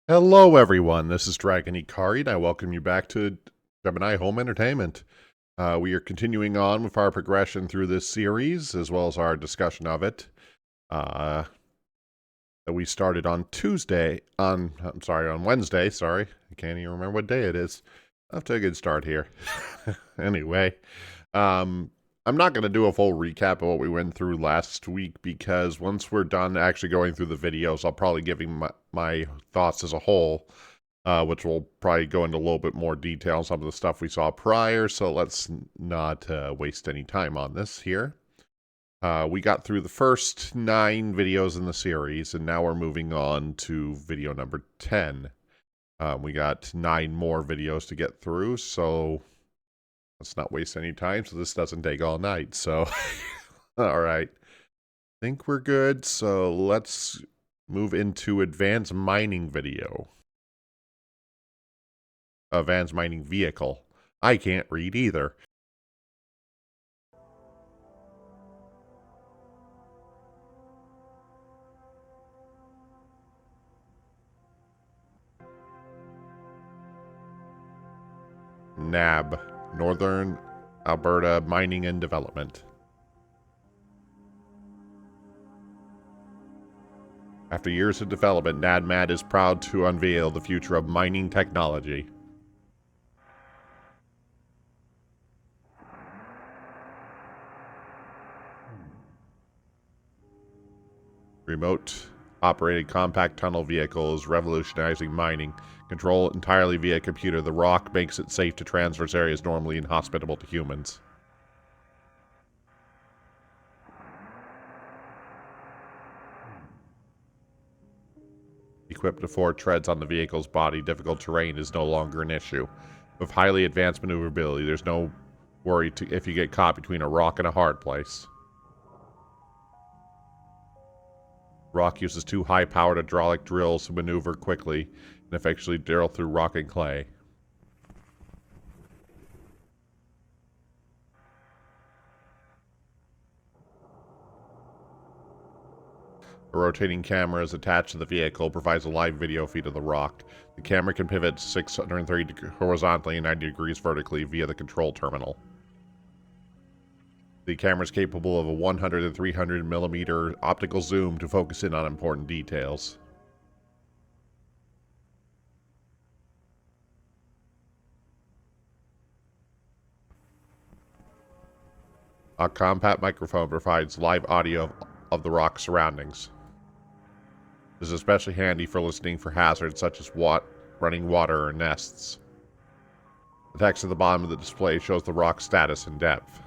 Hello everyone, this is Draginhikari, and I welcome you back to Gemini Home Entertainment. We are continuing on with our progression through this series, as well as our discussion of it. That we started on Wednesday, sorry. I can't even remember what day it is. Off to a good start here. Anyway, I'm not going to do a full recap of what we went through last week, because once we're done actually going through the videos, I'll probably give you my thoughts as a whole, which will probably go into a little bit more detail on some of the stuff we saw prior, so let's not waste any time on this here. We got through the first 9 videos in the series, and now we're moving on to video number 10. We got 9 more videos to get through, so let's not waste any time so this doesn't take all night. So, alright. I think we're good, so let's move into advanced mining video. Advanced mining vehicle. I can't read either. NAB, Northern Alberta Mining and Development. After years of development, NADMAD is proud to unveil the future of mining technology. Remote operated compact tunnel vehicle is revolutionizing mining. Control entirely via computer. The rock makes it safe to traverse areas normally inhospitable to humans. Equipped to 4 treads on the vehicle's body, difficult terrain is no longer an issue. With highly advanced maneuverability, there's no worry if you get caught between a rock and a hard place. Rock uses 2 high-powered hydraulic drills to maneuver quickly and effectively drill through rock and clay. A rotating camera is attached to the vehicle, provides a live video feed of the rock. The camera can pivot 630 horizontally and 90 degrees vertically via the control terminal. The camera is capable of a 100 and 300 millimeter optical zoom to focus in on important details. A compact microphone provides live audio of the rock's surroundings. This is especially handy for listening for hazards such as running water or nests. The text at the bottom of the display shows the rock's status and depth.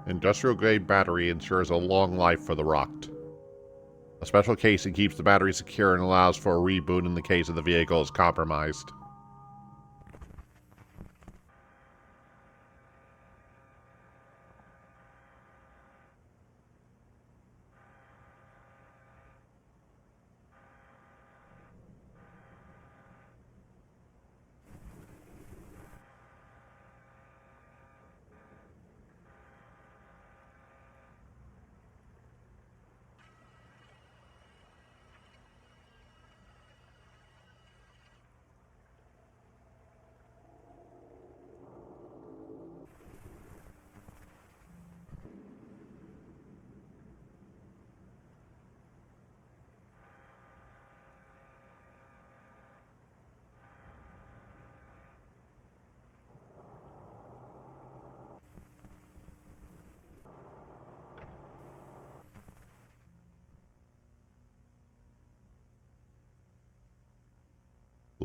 Industrial-grade battery ensures a long life for the rock. A special casing keeps the battery secure and allows for a reboot in the case of the vehicle is compromised.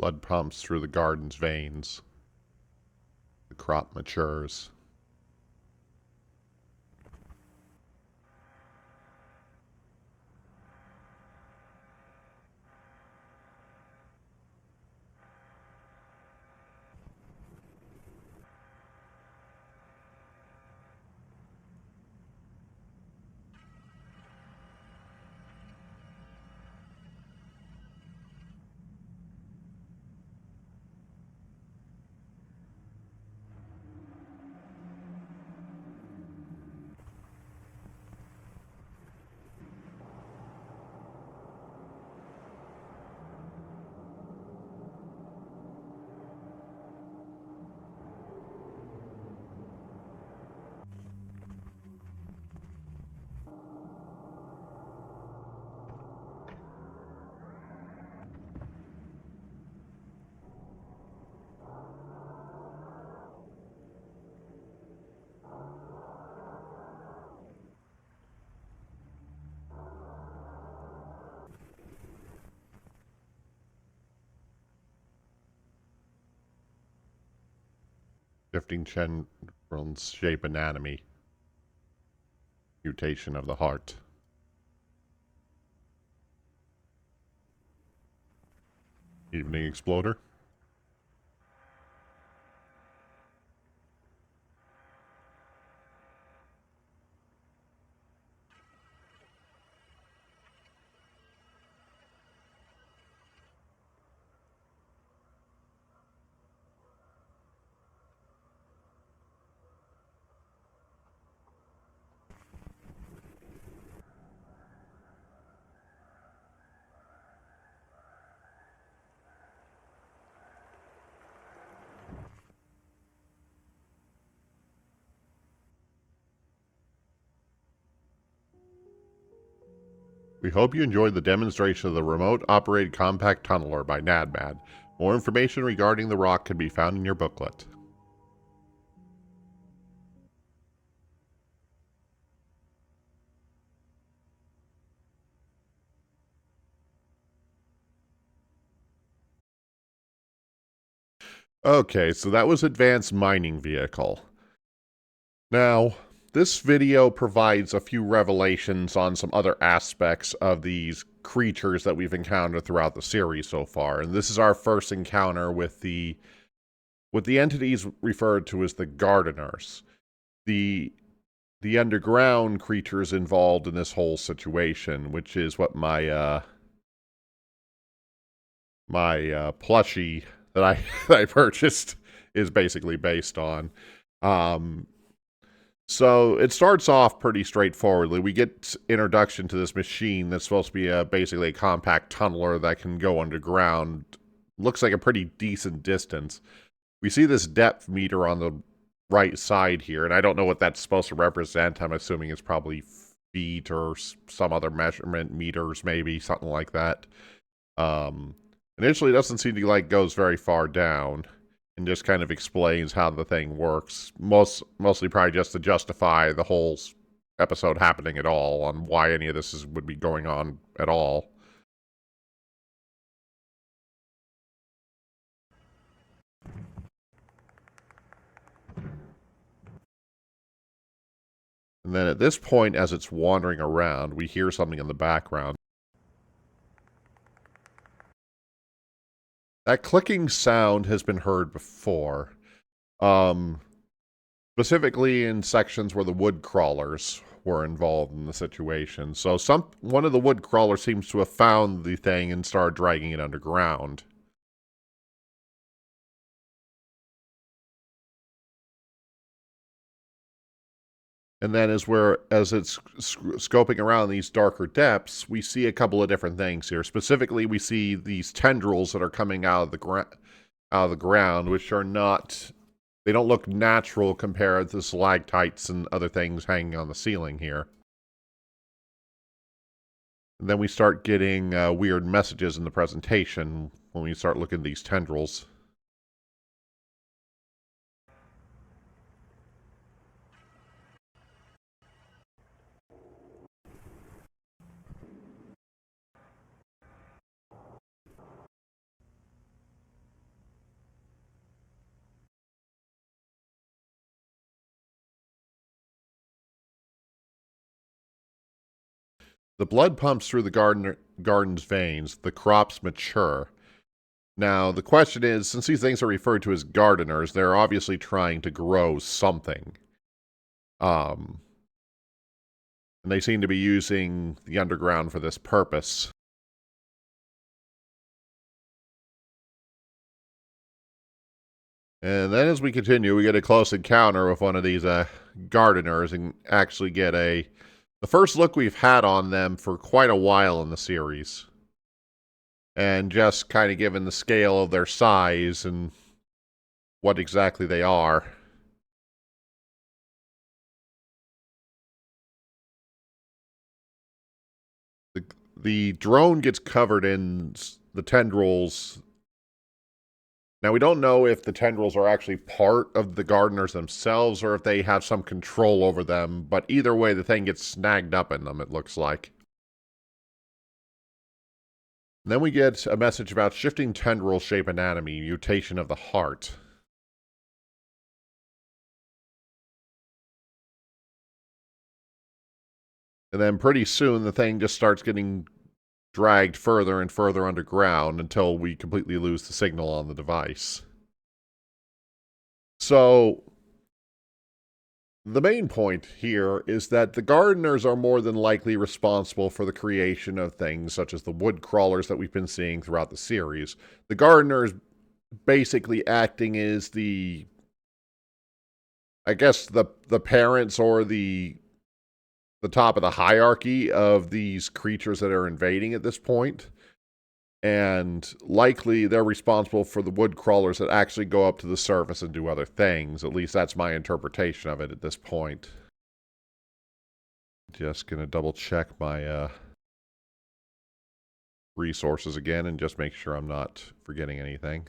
Blood pumps through the garden's veins. The crop matures. Shifting chevron's shape anatomy. Mutation of the heart. Evening exploder. We hope you enjoyed the demonstration of the Remote Operated Compact Tunneler by NADMAD. More information regarding the rock can be found in your booklet. Okay, so that was Advanced Mining Vehicle. Now, this video provides a few revelations on some other aspects of these creatures that we've encountered throughout the series so far, and this is our first encounter with the entities referred to as the Gardeners, the underground creatures involved in this whole situation, which is what my plushie that I that I purchased is basically based on. So it starts off pretty straightforwardly. We get introduction to this machine that's supposed to be basically a compact tunneler that can go underground. Looks like a pretty decent distance. We see this depth meter on the right side here, and I don't know what that's supposed to represent. I'm assuming it's probably feet or some other measurement, meters maybe, something like that. Initially, it doesn't seem to like goes very far down, and just kind of explains how the thing works. Mostly probably just to justify the whole episode happening at all, on why any of this would be going on at all. And then at this point, as it's wandering around, we hear something in the background. That clicking sound has been heard before. Specifically in sections where the wood crawlers were involved in the situation. So one of the wood crawlers seems to have found the thing and started dragging it underground. And then as it's scoping around these darker depths, we see a couple of different things here. Specifically, we see these tendrils that are coming out of the ground, which are not, they don't look natural compared to stalactites and other things hanging on the ceiling here. And then we start getting weird messages in the presentation when we start looking at these tendrils. The blood pumps through the garden's veins. The crops mature. Now, the question is, since these things are referred to as gardeners, they're obviously trying to grow something. And they seem to be using the underground for this purpose. And then as we continue, we get a close encounter with one of these gardeners and actually get the first look we've had on them for quite a while in the series. And just kind of given the scale of their size and what exactly they are. The drone gets covered in the tendrils. Now, we don't know if the tendrils are actually part of the gardeners themselves or if they have some control over them, but either way, the thing gets snagged up in them, it looks like. And then we get a message about shifting tendril shape anatomy, mutation of the heart. And then pretty soon, the thing just starts getting dragged further and further underground until we completely lose the signal on the device. So, the main point here is that the gardeners are more than likely responsible for the creation of things such as the wood crawlers that we've been seeing throughout the series. The gardeners basically acting as the parents or the top of the hierarchy of these creatures that are invading at this point. And likely they're responsible for the wood crawlers that actually go up to the surface and do other things. At least that's my interpretation of it at this point. Just going to double check my resources again and just make sure I'm not forgetting anything.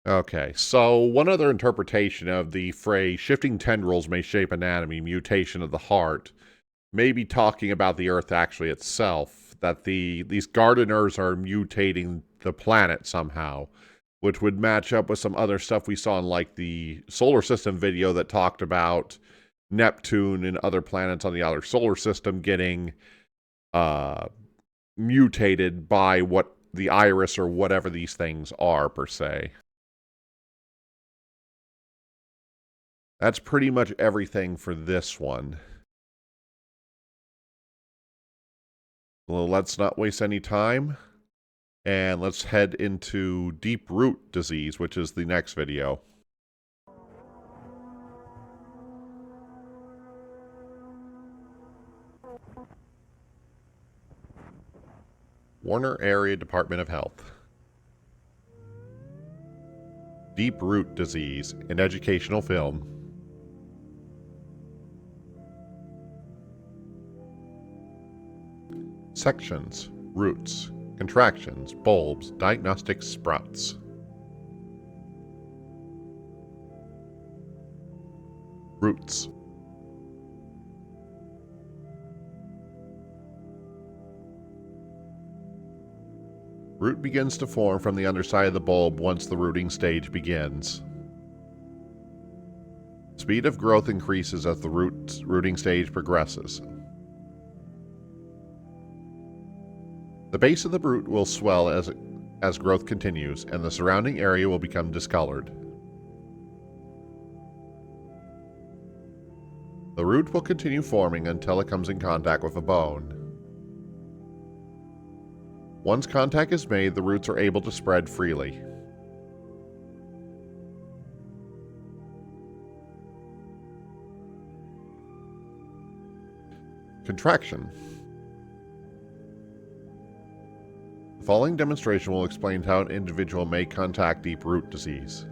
Okay, so one other interpretation of the phrase shifting tendrils may shape anatomy, mutation of the heart, may be talking about the Earth actually itself, that these gardeners are mutating the planet somehow, which would match up with some other stuff we saw in like the solar system video that talked about Neptune and other planets on the outer solar system getting mutated by what the iris or whatever these things are per se. That's pretty much everything for this one. Well, let's not waste any time. And let's head into deep root disease, which is the next video. Warner Area Department of Health. Deep root disease, an educational film. Sections, roots, contractions, bulbs, diagnostic sprouts. Roots. Root begins to form from the underside of the bulb once the rooting stage begins. Speed of growth increases as the rooting stage progresses. The base of the root will swell as growth continues, and the surrounding area will become discolored. The root will continue forming until it comes in contact with a bone. Once contact is made, the roots are able to spread freely. Contraction. The following demonstration will explain how an individual may contact deep root disease.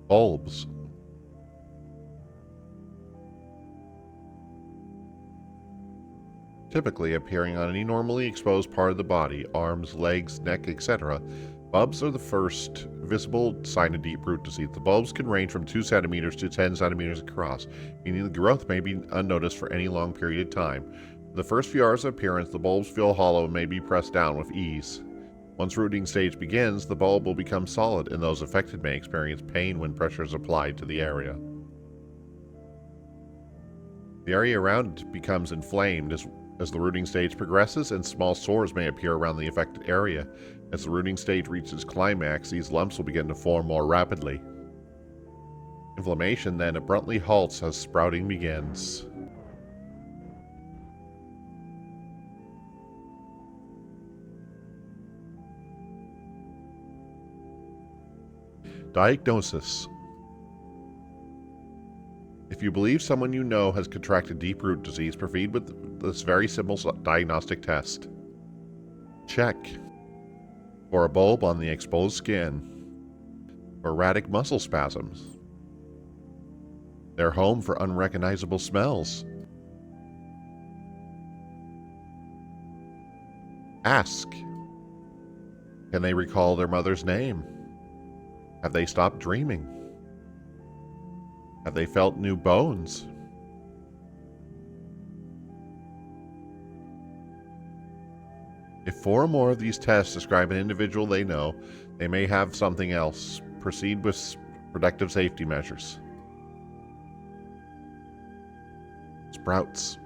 Bulbs. Typically appearing on any normally exposed part of the body, arms, legs, neck, etc. Bulbs are the first visible sign of deep root disease. The bulbs can range from 2 centimeters to 10 centimeters across, meaning the growth may be unnoticed for any long period of time. In the first few hours of appearance, the bulbs feel hollow and may be pressed down with ease. Once rooting stage begins, the bulb will become solid, and those affected may experience pain when pressure is applied to the area. The area around it becomes inflamed as the rooting stage progresses, and small sores may appear around the affected area. As the rooting stage reaches climax, these lumps will begin to form more rapidly. Inflammation then abruptly halts as sprouting begins. Diagnosis. If you believe someone you know has contracted deep root disease, proceed with this very simple diagnostic test. Check for a bulb on the exposed skin, for erratic muscle spasms. They're home for unrecognizable smells. Ask, can they recall their mother's name? Have they stopped dreaming? Have they felt new bones? If 4 or more of these tests describe an individual they know, they may have something else. Proceed with protective safety measures. Sprouts.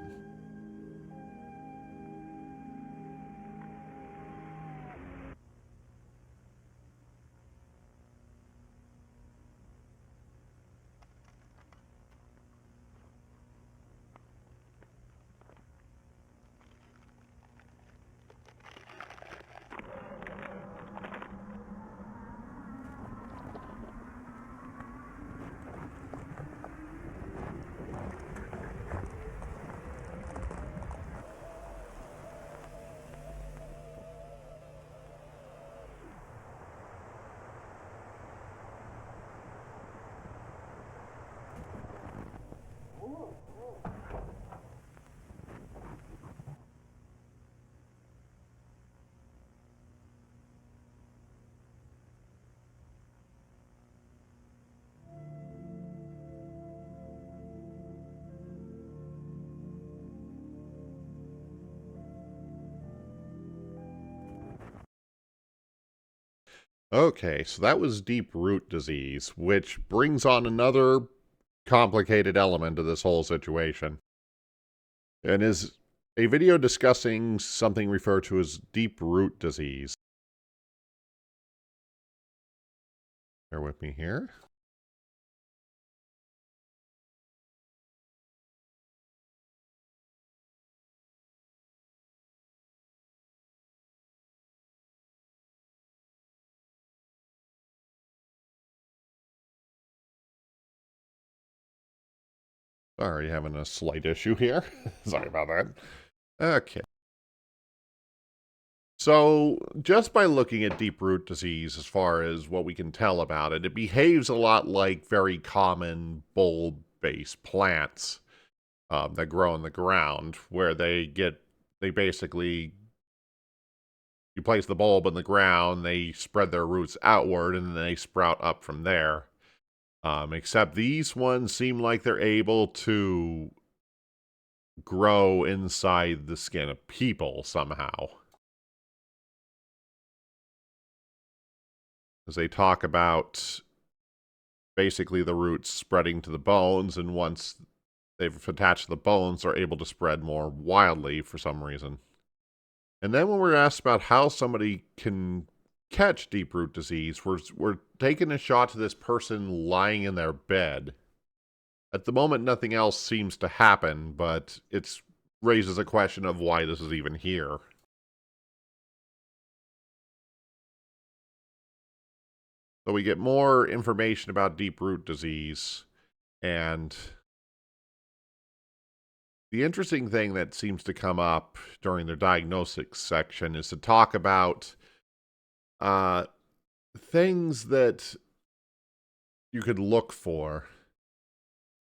Okay, so that was deep root disease, which brings on another complicated element to this whole situation, and is a video discussing something referred to as deep root disease. Bear with me here. Sorry, having a slight issue here. Sorry about that. Okay. So, just by looking at deep root disease, as far as what we can tell about it, it behaves a lot like very common bulb-based plants that grow in the ground, where they basically, you place the bulb in the ground, they spread their roots outward, and then they sprout up from there. Except these ones seem like they're able to grow inside the skin of people somehow. As they talk about basically the roots spreading to the bones, and once they've attached to the bones, they're able to spread more wildly for some reason. And then when we're asked about how somebody can catch deep root disease, we're taking a shot to this person lying in their bed. At the moment, nothing else seems to happen, but it raises a question of why this is even here. So we get more information about deep root disease, and the interesting thing that seems to come up during the diagnostics section is to talk about things that you could look for.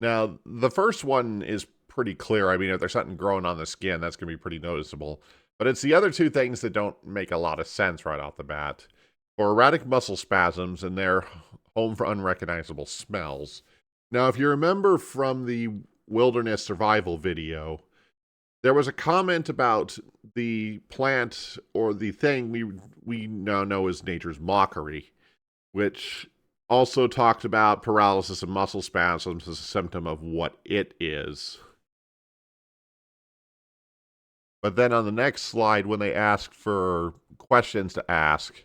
Now, the first one is pretty clear. I mean, if there's something growing on the skin, that's going to be pretty noticeable. But it's the other two things that don't make a lot of sense right off the bat. For erratic muscle spasms, and they're home for unrecognizable smells. Now, if you remember from the wilderness survival video, there was a comment about the plant or the thing we now know as nature's mockery, which also talked about paralysis and muscle spasms as a symptom of what it is. But then on the next slide, when they ask for questions to ask,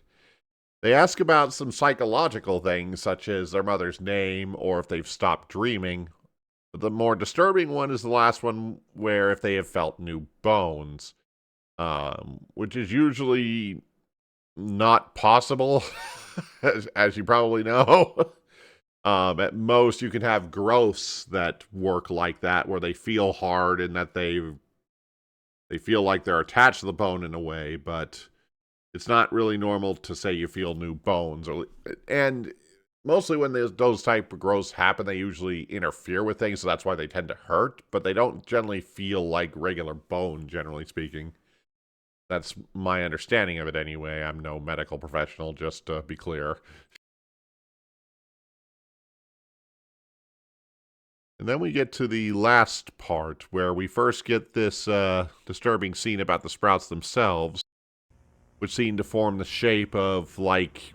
they ask about some psychological things, such as their mother's name or if they've stopped dreaming. But the more disturbing one is the last one, where if they have felt new bones, which is usually not possible, as you probably know. At most, you can have growths that work like that, where they feel hard and that they feel like they're attached to the bone in a way, but it's not really normal to say you feel new bones. And mostly when those type of growths happen, they usually interfere with things, so that's why they tend to hurt, but they don't generally feel like regular bone, generally speaking. That's my understanding of it anyway. I'm no medical professional, just to be clear. And then we get to the last part, where we first get this disturbing scene about the sprouts themselves, which seem to form the shape of, like,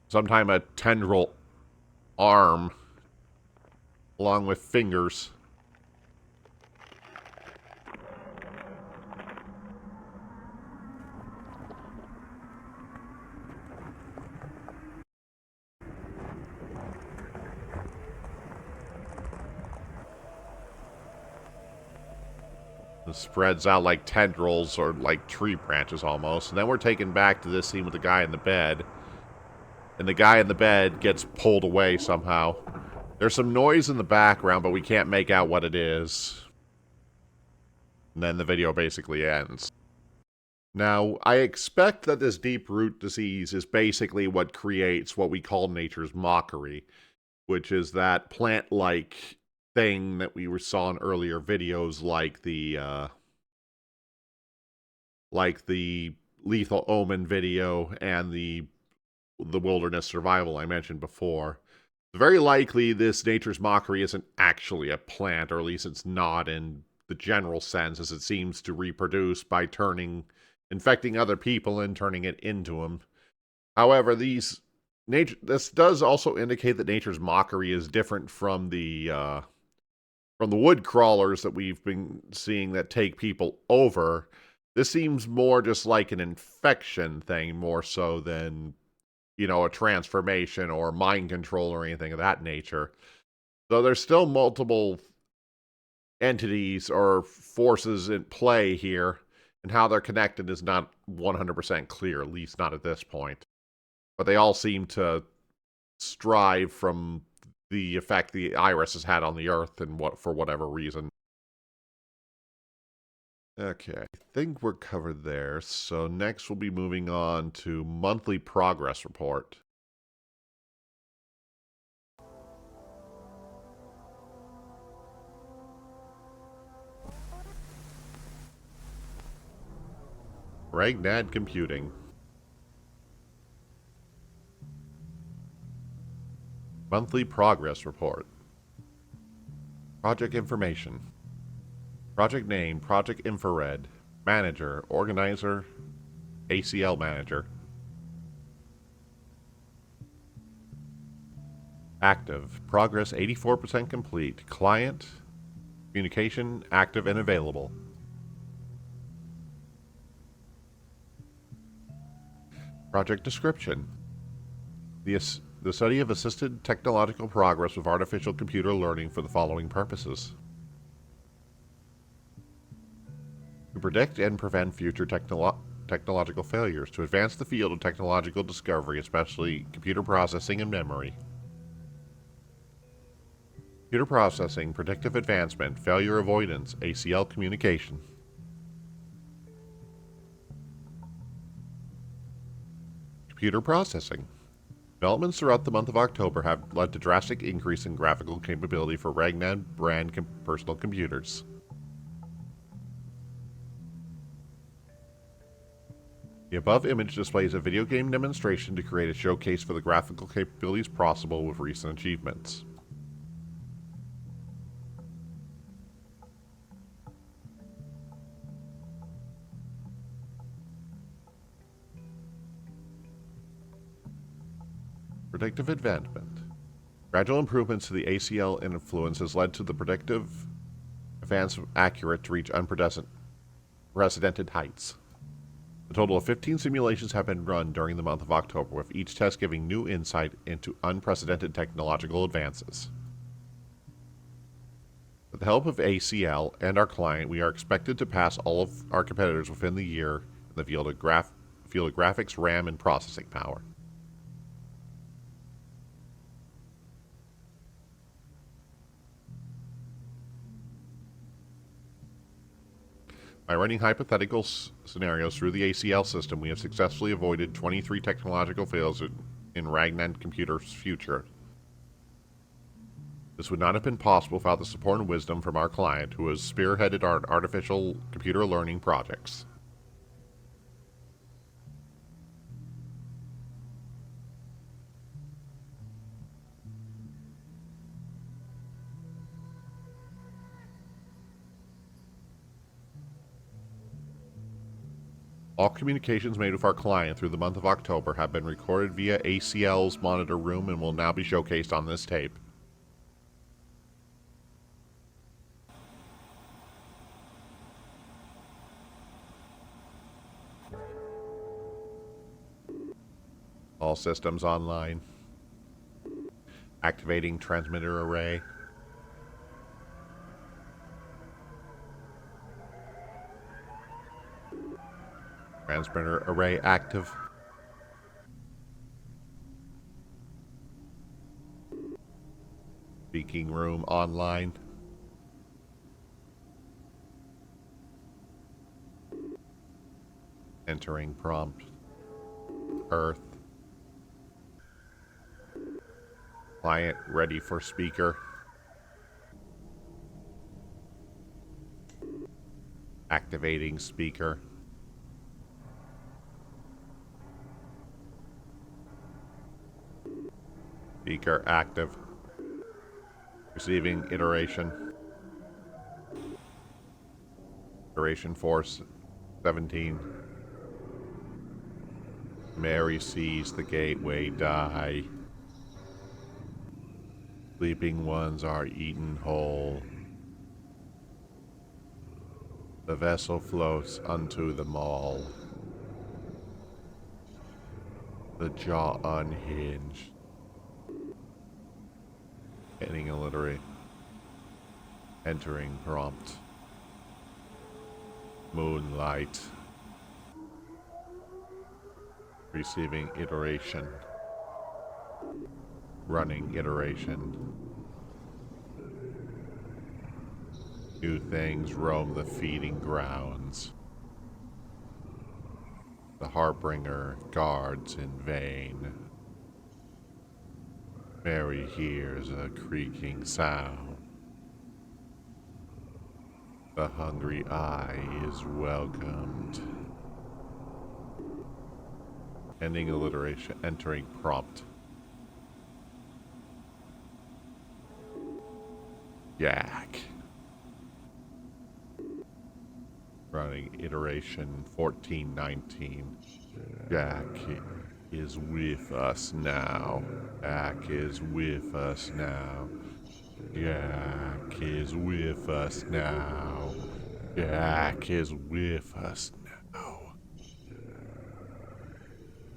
sometime a tendril arm, along with fingers. It spreads out like tendrils or like tree branches almost. And then we're taken back to this scene with the guy in the bed. And the guy in the bed gets pulled away somehow. There's some noise in the background, but we can't make out what it is. And then the video basically ends. Now, I expect that this deep root disease is basically what creates what we call nature's mockery, which is that plant-like thing that we saw in earlier videos, like the Lethal Omen video and the wilderness survival I mentioned before. Very likely this nature's mockery isn't actually a plant, or at least it's not in the general sense, as it seems to reproduce by infecting other people and turning it into them. However, this does also indicate that nature's mockery is different from the wood crawlers that we've been seeing that take people over. This seems more just like an infection thing, more so than, a transformation or mind control or anything of that nature. So there's still multiple entities or forces in play here, and how they're connected is not 100% clear, at least not at this point. But they all seem to strive from the effect the iris has had on the Earth, and for whatever reason. Okay, I think we're covered there. So next we'll be moving on to monthly progress report. Ragnad Computing. Monthly progress report. Project information. Project name, Project Infrared. Manager, Organizer, ACL Manager. Active. Progress 84% complete. Client. Communication active and available. Project description. The study of assisted technological progress with artificial computer learning for the following purposes. To predict and prevent future technological failures. To advance the field of technological discovery, especially computer processing and memory. Computer processing, predictive advancement, failure avoidance, ACL communication. Computer processing. Developments throughout the month of October have led to drastic increase in graphical capability for Ragnan brand personal computers. The above image displays a video game demonstration to create a showcase for the graphical capabilities possible with recent achievements. Predictive advancement. Gradual improvements to the ACL influence has led to the predictive advanced accurate to reach unprecedented heights. A total of 15 simulations have been run during the month of October, with each test giving new insight into unprecedented technological advances. With the help of ACL and our client, we are expected to pass all of our competitors within the year in the field of graphics, RAM, and processing power. By running hypothetical scenarios through the ACL system, we have successfully avoided 23 technological failures in Ragnan Computer's future. This would not have been possible without the support and wisdom from our client, who has spearheaded our artificial computer learning projects. All communications made with our client through the month of October have been recorded via ACL's monitor room and will now be showcased on this tape. All systems online. Activating transmitter array. Transmitter array active. Speaking room online. Entering prompt. Earth. Client ready for speaker. Activating speaker. Speaker active. Receiving iteration. Iteration force 17. Mary sees the gateway die. Sleeping ones are eaten whole. The vessel floats unto the mall. The jaw unhinged. Getting illiterate. Entering prompt. Moonlight. Receiving iteration. Running iteration. New things roam the feeding grounds. The Harbinger guards in vain. Mary hears a creaking sound. The hungry eye is welcomed. Ending alliteration, entering prompt. Yak. Running iteration 1419. Jack is with us now. Jack is with us now. Jack is with us now. Jack is with us now.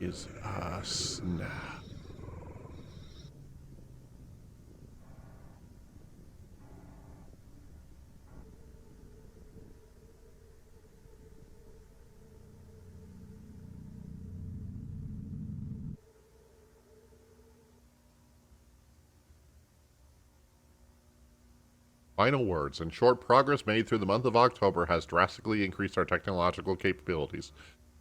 Is us now. Final words. In short, progress made through the month of October has drastically increased our technological capabilities.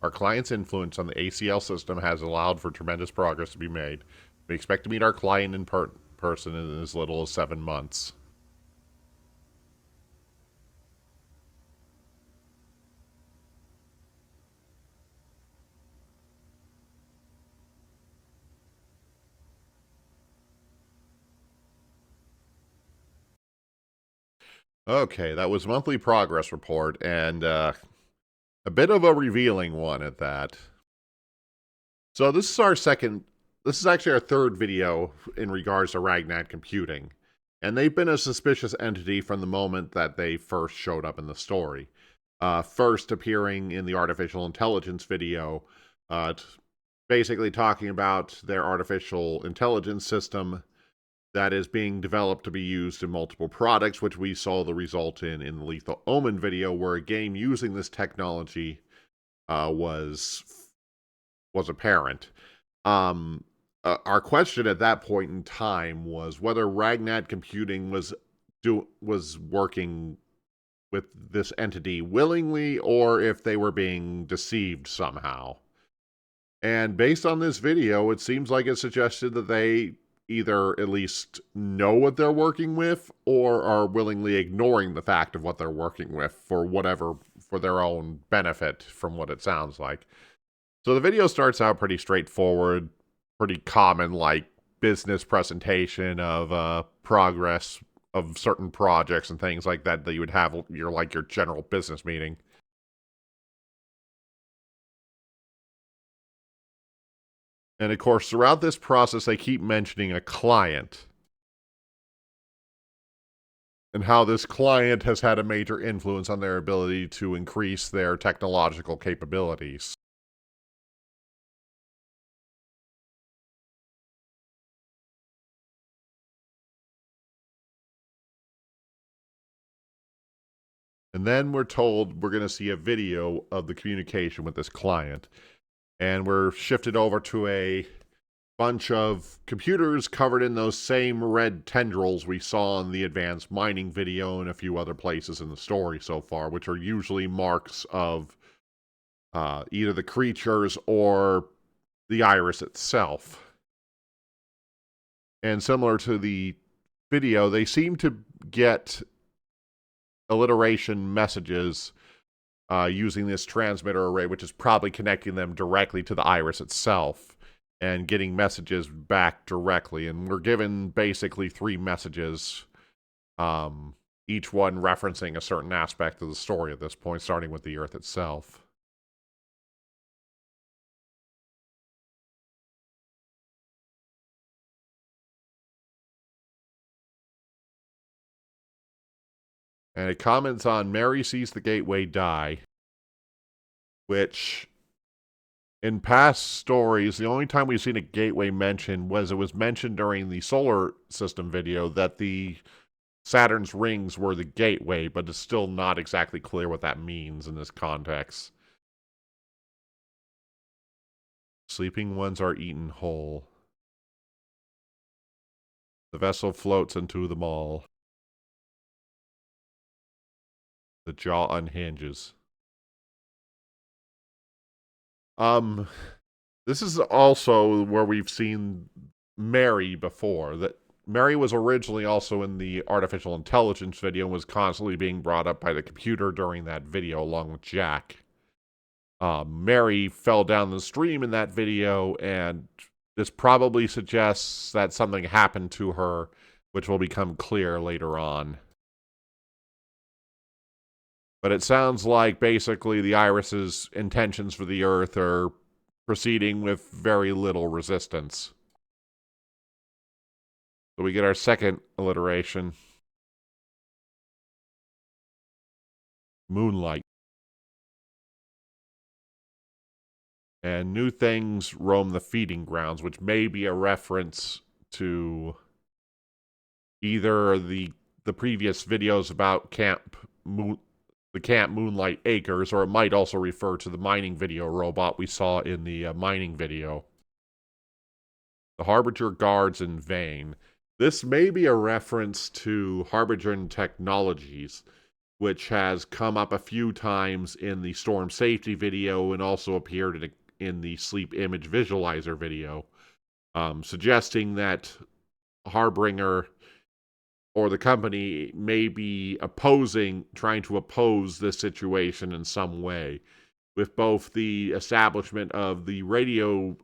Our client's influence on the ACL system has allowed for tremendous progress to be made. We expect to meet our client in person in as little as 7 months. Okay, that was monthly progress report, and a bit of a revealing one at that. So this is actually our third video in regards to Ragnat Computing. And they've been a suspicious entity from the moment that they first showed up in the story. First appearing in the artificial intelligence video, basically talking about their artificial intelligence system that is being developed to be used in multiple products, which we saw the result in the Lethal Omen video, where a game using this technology was apparent. Our question at that point in time was whether Ragnat Computing was working with this entity willingly, or if they were being deceived somehow. And based on this video, it seems like it suggested that they either at least know what they're working with, or are willingly ignoring the fact of what they're working with for their own benefit, from what it sounds like. So the video starts out pretty straightforward, pretty common, like business presentation of progress of certain projects and things like that you would have your general business meeting. And of course, throughout this process, they keep mentioning a client and how this client has had a major influence on their ability to increase their technological capabilities. And then we're told we're going to see a video of the communication with this client. And we're shifted over to a bunch of computers covered in those same red tendrils we saw in the advanced mining video and a few other places in the story so far, which are usually marks of either the creatures or the iris itself. And similar to the video, they seem to get alliteration messages using this transmitter array, which is probably connecting them directly to the iris itself and getting messages back directly. And we're given basically 3 messages, each one referencing a certain aspect of the story at this point, starting with the Earth itself. And it comments on Mary sees the gateway die, which in past stories, the only time we've seen a gateway mentioned was it was mentioned during the solar system video that the Saturn's rings were the gateway, but it's still not exactly clear what that means in this context. Sleeping ones are eaten whole. The vessel floats into the maw. The jaw unhinges. This is also where we've seen Mary before. That Mary was originally also in the artificial intelligence video and was constantly being brought up by the computer during that video along with Jack. Mary fell down the stream in that video, and this probably suggests that something happened to her, which will become clear later on. But it sounds like basically the Iris's intentions for the Earth are proceeding with very little resistance. So we get our second alliteration. Moonlight. And new things roam the feeding grounds, which may be a reference to either the previous videos about the Camp Moonlight Acres, or it might also refer to the mining video robot we saw in the mining video. The Harbinger guards in vain. This may be a reference to Harbinger Technologies, which has come up a few times in the storm safety video and also appeared in the sleep image visualizer video. suggesting that Harbinger or the company may be trying to oppose this situation in some way, with both the establishment of the radio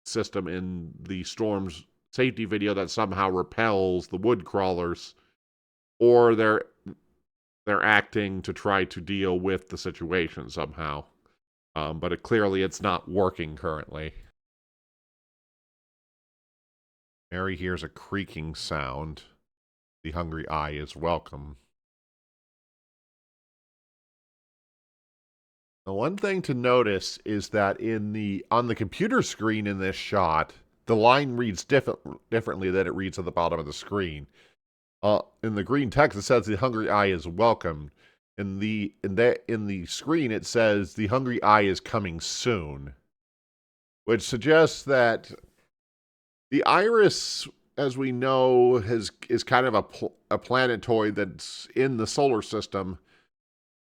system in the storm's safety video that somehow repels the wood crawlers, or they're acting to try to deal with the situation somehow. But clearly it's not working currently. Mary hears a creaking sound. The hungry eye is welcome. The one thing to notice is that on the computer screen in this shot, the line reads differently than it reads at the bottom of the screen. In the green text, it says the hungry eye is welcome. In the screen, it says the hungry eye is coming soon, which suggests that the iris, as we know, is kind of a planetoid that's in the solar system,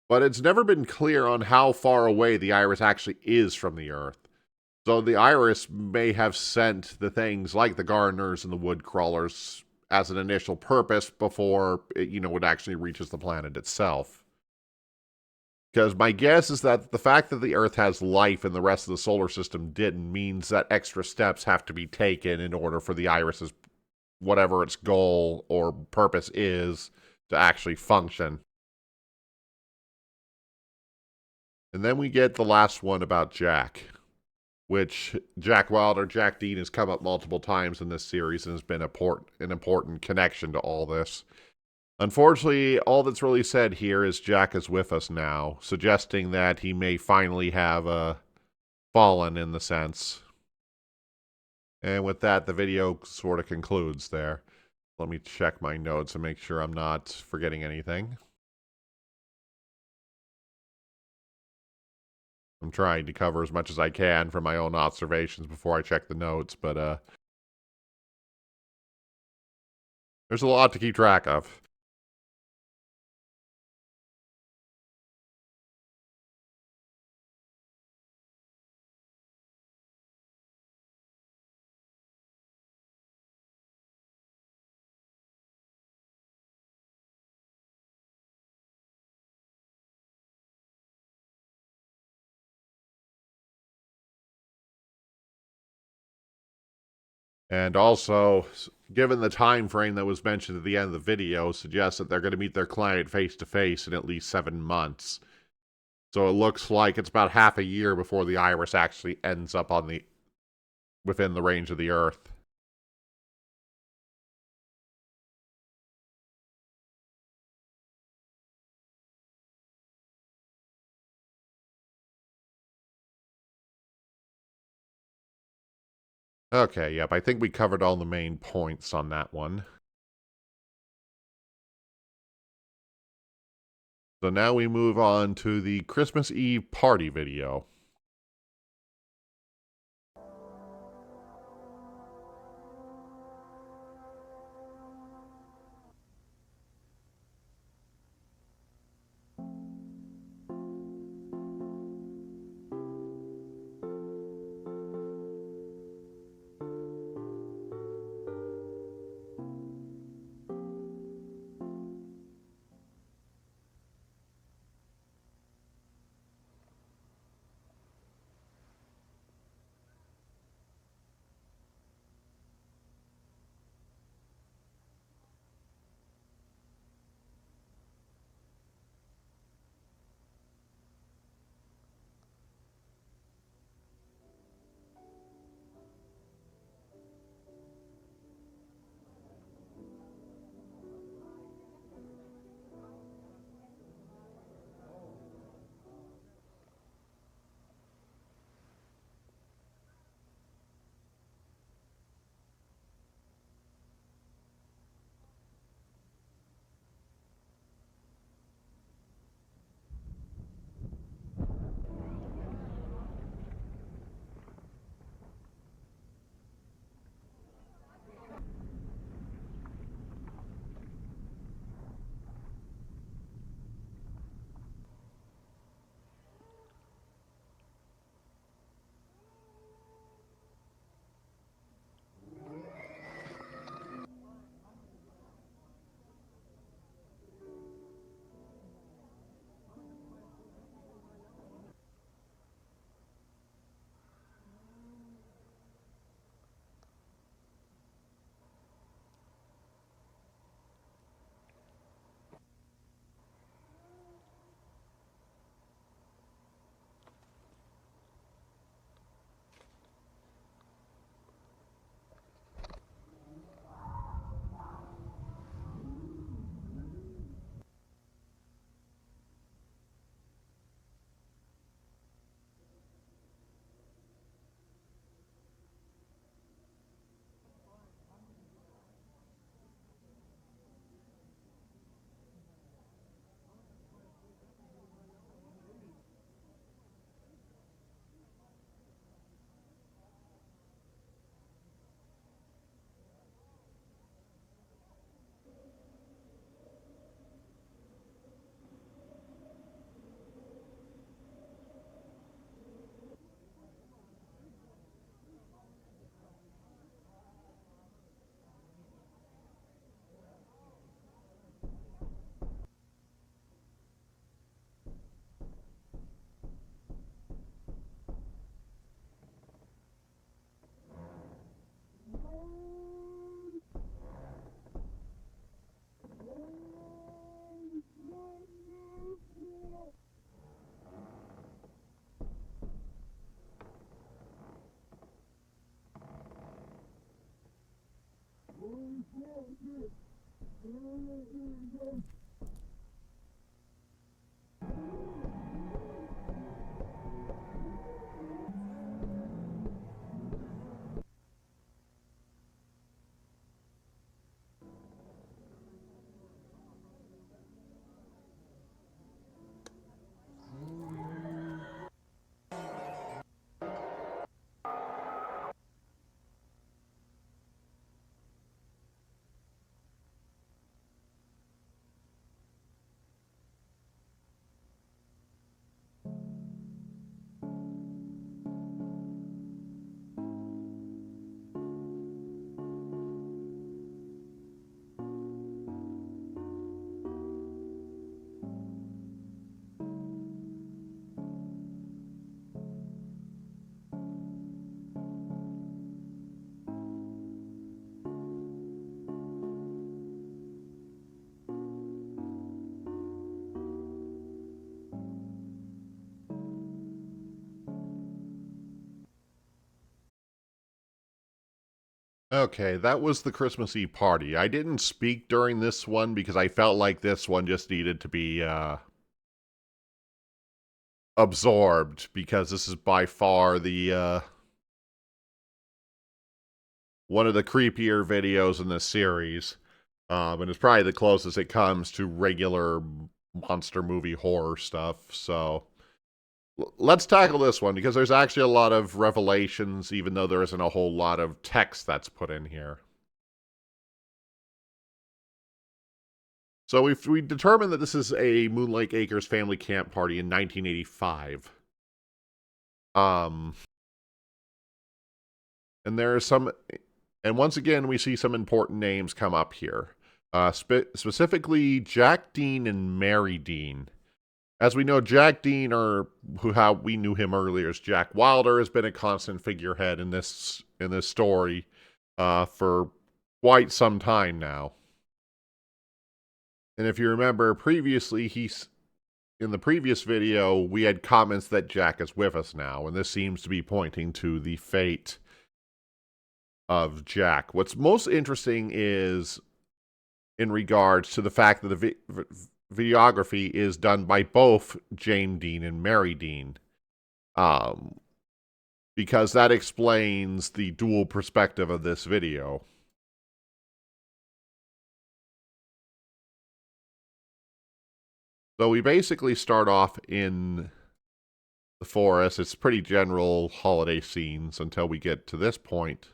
but it's never been clear on how far away the iris actually is from the Earth. So the iris may have sent the things like the gardeners and the wood crawlers as an initial purpose before it actually reaches the planet itself. Because my guess is that the fact that the Earth has life and the rest of the solar system didn't means that extra steps have to be taken in order for the iris's, whatever its goal or purpose is, to actually function. And then we get the last one about Jack, which Jack Wilder, Jack Dean, has come up multiple times in this series and has been an important connection to all this. Unfortunately, all that's really said here is Jack is with us now, suggesting that he may finally have fallen in the sense. And with that, the video sort of concludes there. Let me check my notes and make sure I'm not forgetting anything. I'm trying to cover as much as I can from my own observations before I check the notes, but there's a lot to keep track of. And also, given the time frame that was mentioned at the end of the video, suggests that they're going to meet their client face-to-face in at least 7 months. So it looks like it's about half a year before the iris actually ends up within the range of the Earth. Okay, yep, I think we covered all the main points on that one. So now we move on to the Christmas Eve party video. Okay, that was the Christmas Eve party. I didn't speak during this one because I felt like this one just needed to be absorbed, because this is by far the one of the creepier videos in this series. And it's probably the closest it comes to regular monster movie horror stuff. So let's tackle this one, because there's actually a lot of revelations, even though there isn't a whole lot of text that's put in here. So we determined that this is a Moonlake Acres family camp party in 1985. And there are some, and once again, we see some important names come up here. Specifically, Jack Dean and Mary Dean. As we know, Jack Dean, or how we knew him earlier as Jack Wilder, has been a constant figurehead in this story for quite some time now. And if you remember previously, in the previous video, we had comments that Jack is with us now, and this seems to be pointing to the fate of Jack. What's most interesting is in regards to the fact that the videography is done by both Jane Dean and Mary Dean, because that explains the dual perspective of this video. So we basically start off in the forest. It's pretty general holiday scenes until we get to this point.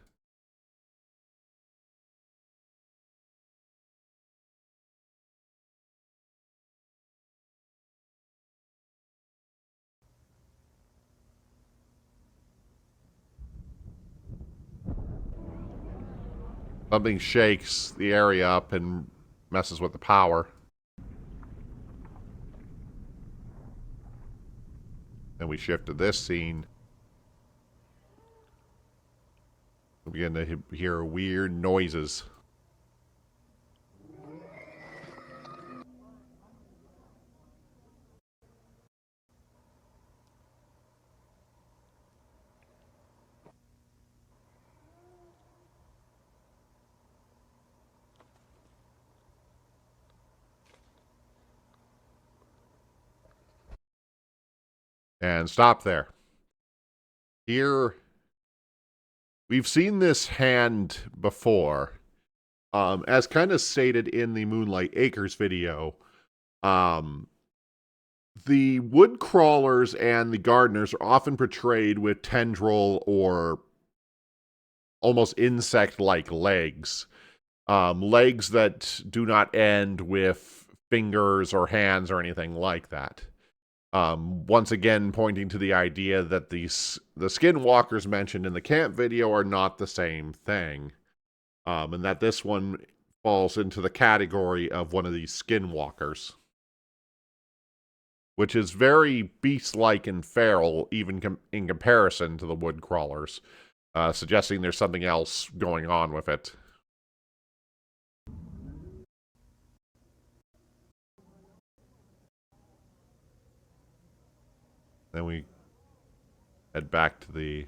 Something shakes the area up and messes with the power. Then we shift to this scene. We begin to hear weird noises. And stop there. Here, we've seen this hand before. As kind of stated in the Moonlight Acres video, the wood crawlers and the gardeners are often portrayed with tendril or almost insect-like legs. Legs that do not end with fingers or hands or anything like that. Once again, pointing to the idea that the skinwalkers mentioned in the camp video are not the same thing. And that this one falls into the category of one of these skinwalkers, which is very beast-like and feral, even in comparison to the wood crawlers, suggesting there's something else going on with it. Then we head back to the...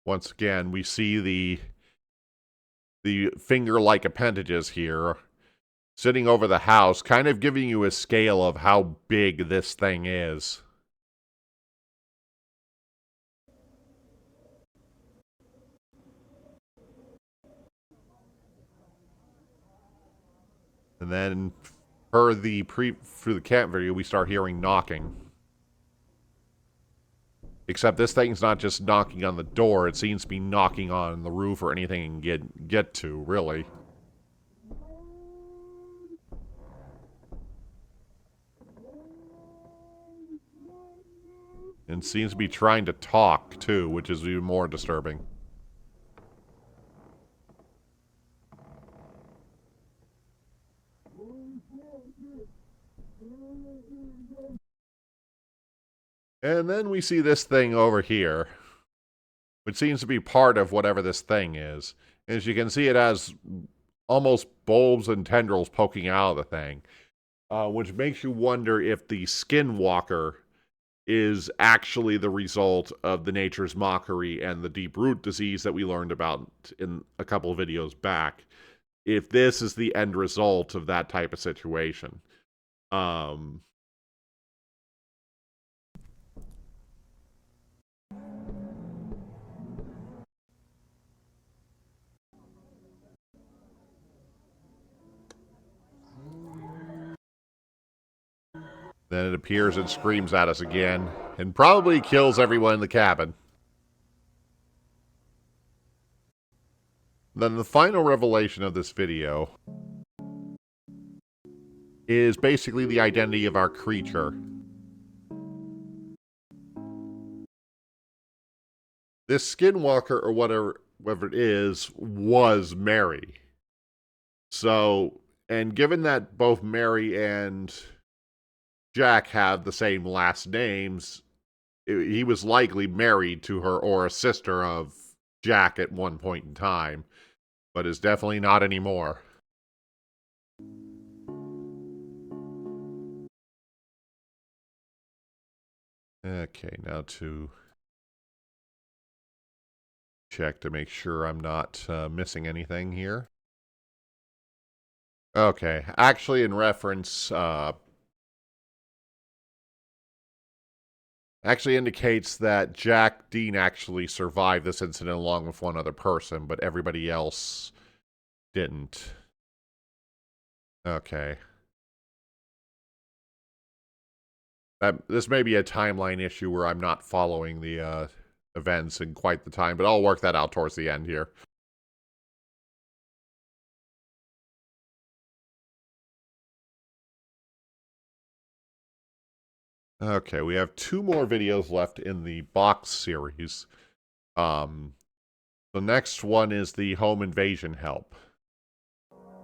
Once again, we see the finger-like appendages here sitting over the house, kind of giving you a scale of how big this thing is. And then, through the camp video, we start hearing knocking. Except this thing's not just knocking on the door, it seems to be knocking on the roof or anything it can get to, really. And seems to be trying to talk, too, which is even more disturbing. And then we see this thing over here, which seems to be part of whatever this thing is. And as you can see, it has almost bulbs and tendrils poking out of the thing, which makes you wonder if the skinwalker is actually the result of the nature's mockery and the deep root disease that we learned about in a couple of videos back. If this is the end result of that type of situation. Then it appears and screams at us again, and probably kills everyone in the cabin. Then the final revelation of this video is basically the identity of our creature. This skinwalker, or whatever it is, was Mary. So, and given that both Mary and Jack have the same last names, he was likely married to her or a sister of Jack at one point in time, but is definitely not anymore. Okay, now to check to make sure I'm not missing anything here. Okay, actually in reference, actually indicates that Jack Dean actually survived this incident along with one other person, but everybody else didn't. Okay. This may be a timeline issue where I'm not following the events in quite the time, but I'll work that out towards the end here. Okay, we have 2 more videos left in the box series. The next one is the home invasion help.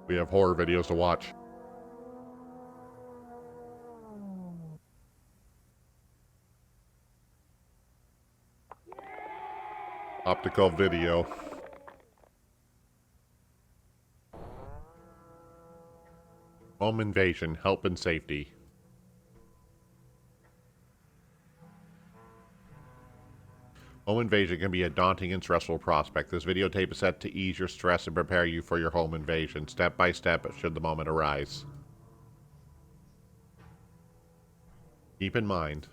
We have horror videos to watch. Optical video. Home invasion, help and safety. Home invasion can be a daunting and stressful prospect. This videotape is set to ease your stress and prepare you for your home invasion, step by step, should the moment arise. Keep in mind,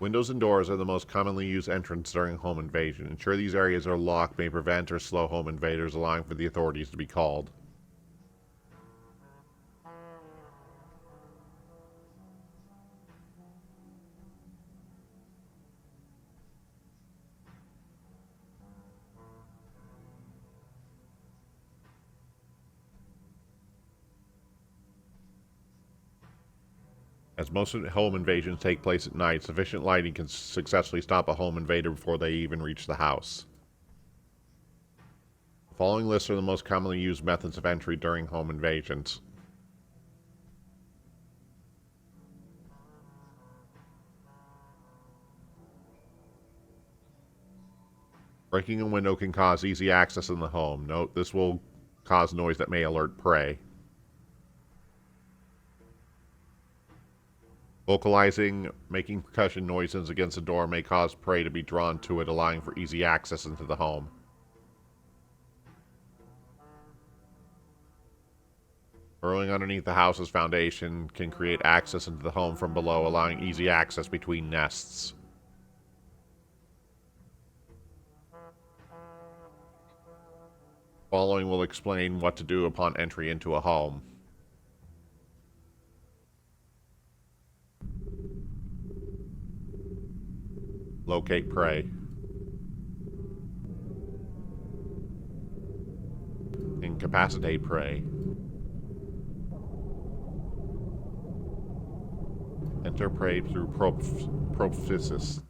windows and doors are the most commonly used entrance during home invasion. Ensure these areas are locked may prevent or slow home invaders, allowing for the authorities to be called. As most home invasions take place at night, sufficient lighting can successfully stop a home invader before they even reach the house. The following lists are the most commonly used methods of entry during home invasions. Breaking a window can cause easy access in the home. Note, this will cause noise that may alert prey. Vocalizing, making percussion noises against the door may cause prey to be drawn to it, allowing for easy access into the home. Burrowing underneath the house's foundation can create access into the home from below, allowing easy access between nests. Following will explain what to do upon entry into a home. Locate prey. Incapacitate prey. Enter prey through prophysis.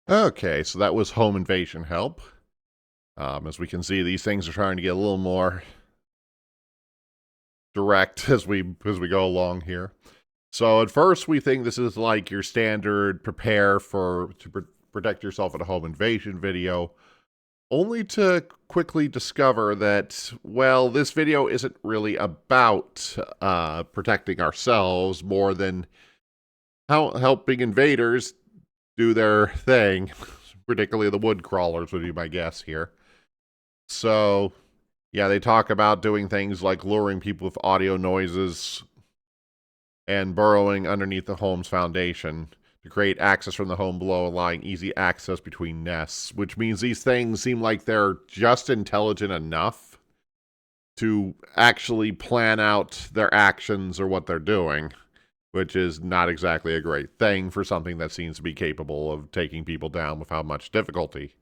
Okay, so that was home invasion help. As we can see, these things are trying to get a little more direct as we go along here. So at first we think this is like your standard prepare to protect yourself at a home invasion video, only to quickly discover that, well, this video isn't really about protecting ourselves more than helping invaders do their thing. Particularly the wood crawlers would be my guess here. So, yeah, they talk about doing things like luring people with audio noises and burrowing underneath the home's foundation to create access from the home below, allowing easy access between nests, which means these things seem like they're just intelligent enough to actually plan out their actions or what they're doing, which is not exactly a great thing for something that seems to be capable of taking people down without much difficulty.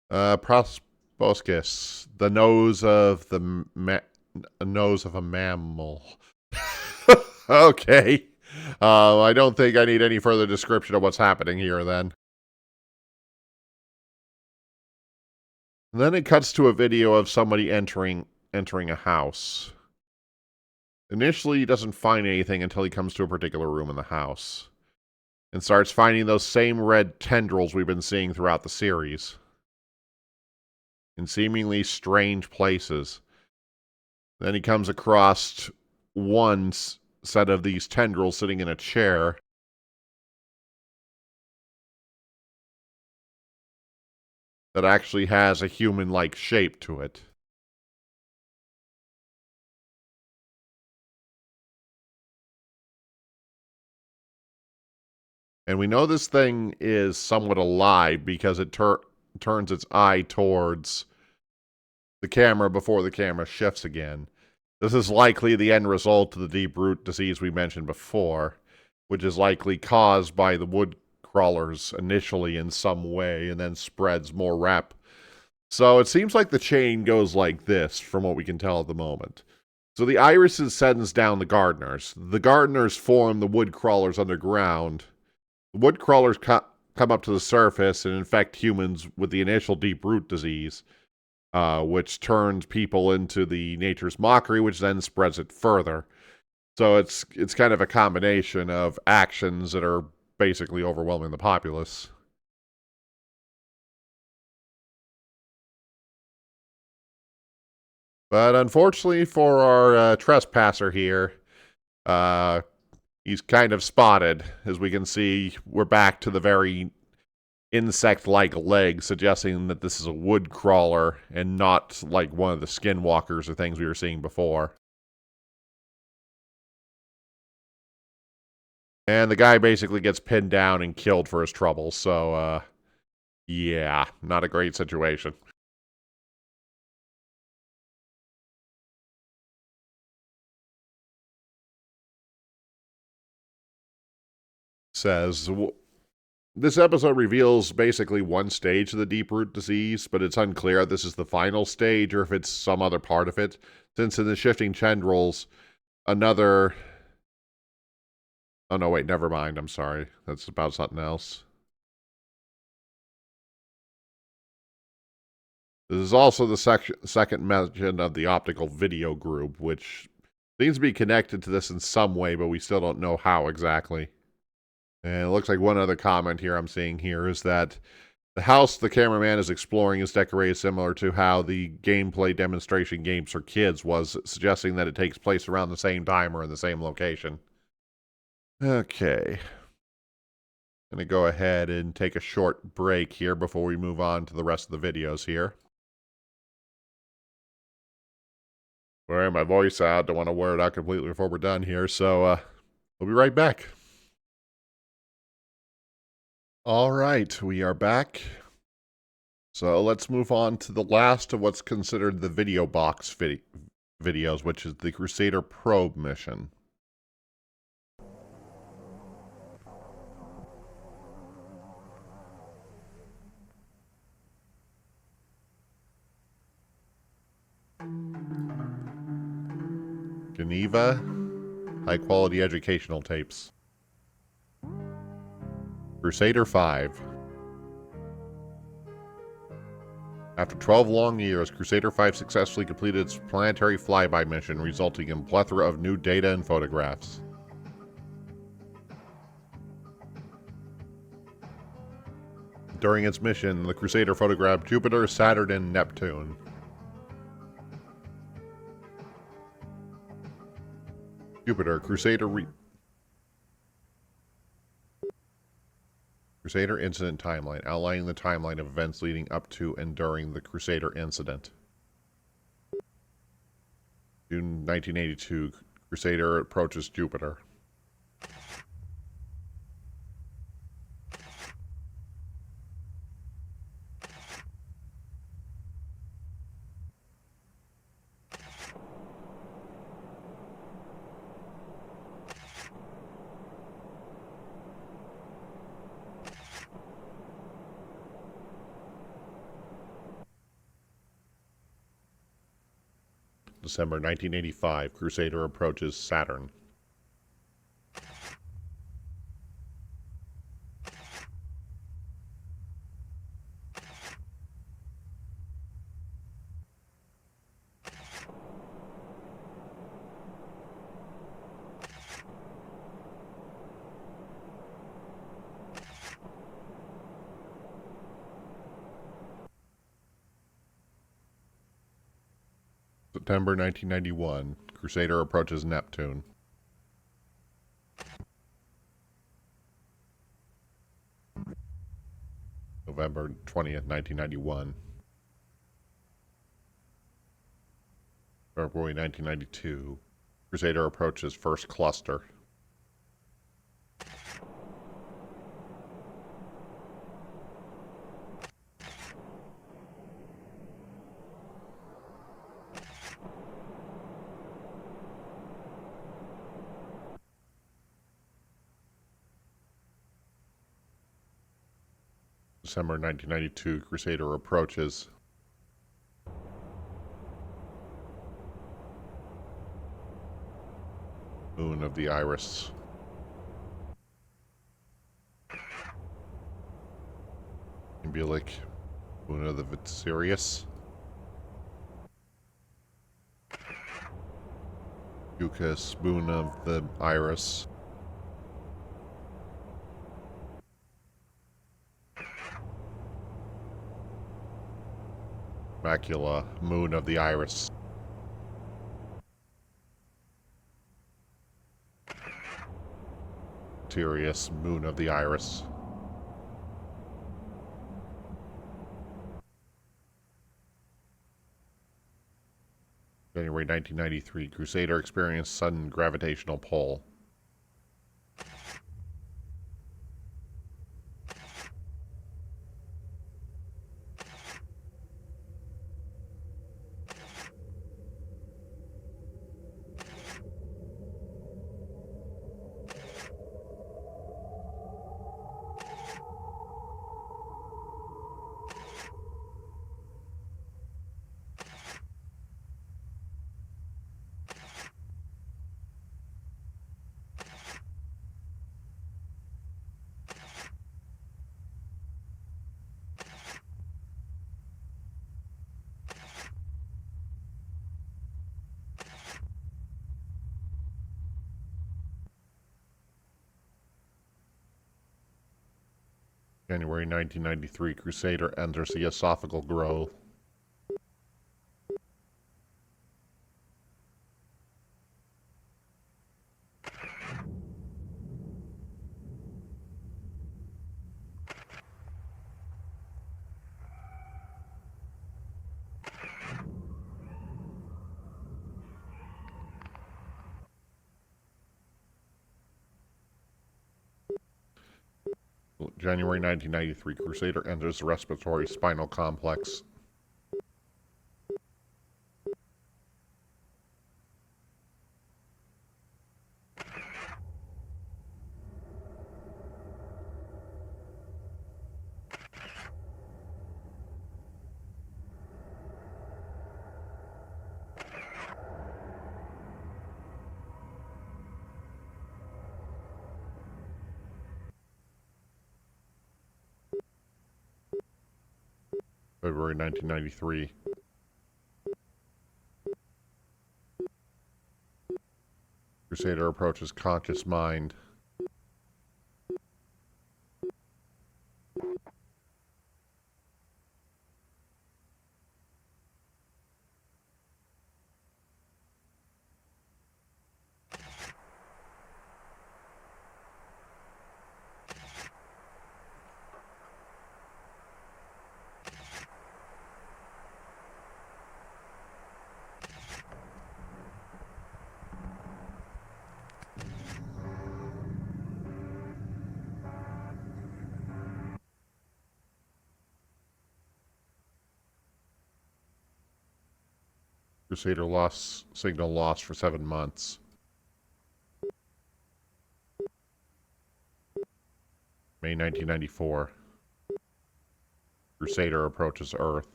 Uh, Proboscis, the nose of the nose of a mammal. Okay. I don't think I need any further description of what's happening here then. And then it cuts to a video of somebody entering a house. Initially, he doesn't find anything until he comes to a particular room in the house and starts finding those same red tendrils we've been seeing throughout the series in seemingly strange places. Then he comes across one set of these tendrils sitting in a chair. That actually has a human-like shape to it. And we know this thing is somewhat alive because it turns its eye towards the camera before the camera shifts again. This is likely the end result of the deep root disease we mentioned before, which is likely caused by the wood crawlers initially in some way and then spreads more So it seems like the chain goes like this from what we can tell at the moment. So the irises sends down the gardeners. The gardeners form the wood crawlers underground. The wood crawlers come up to the surface and infect humans with the initial deep root disease, which turns people into the nature's mockery, which then spreads it further. So it's kind of a combination of actions that are basically overwhelming the populace. But unfortunately for our trespasser here, he's kind of spotted. As we can see, we're back to the very insect-like legs, suggesting that this is a wood crawler and not like one of the skinwalkers or things we were seeing before. And the guy basically gets pinned down and killed for his troubles, so, yeah, not a great situation. Says, this episode reveals basically one stage of the deep root disease, but it's unclear if this is the final stage or if it's some other part of it, since in the shifting tendrils, another... Oh, no, wait, never mind. I'm sorry. That's about something else. This is also the second mention of the optical video group, which seems to be connected to this in some way, but we still don't know how exactly. And it looks like one other comment here I'm seeing here is that the house the cameraman is exploring is decorated similar to how the gameplay demonstration games for kids was, suggesting that it takes place around the same time or in the same location. Okay. I'm going to go ahead and take a short break here before we move on to the rest of the videos here. Wearing my voice out, don't want to wear it out completely before we're done here, so we'll be right back. All right, we are back. So let's move on to the last of what's considered the video box videos, which is the Crusader Probe mission. Geneva, high-quality educational tapes. Crusader 5. After 12 long years, Crusader 5 successfully completed its planetary flyby mission, resulting in a plethora of new data and photographs. During its mission, the Crusader photographed Jupiter, Saturn, and Neptune. Jupiter, Crusader incident timeline, outlining the timeline of events leading up to and during the Crusader incident. June 1982, Crusader approaches Jupiter. December 1985, Crusader approaches Saturn. September 1991, Crusader approaches Neptune. November 20th, 1991. February 1992, Crusader approaches first cluster. December 1992, Crusader approaches moon of the Iris. Imbulic, moon of the Sirius. Eucus, moon of the Iris. Macula, moon of the Iris. Sirius, moon of the Iris. January 1993, Crusader experienced sudden gravitational pull. January 1993, Crusader enters the esophageal grove. January 1993, Crusader enters the respiratory spinal complex. February 1993. Crusader approaches conscious mind. Crusader signal lost for 7 months. May 1994. Crusader approaches Earth.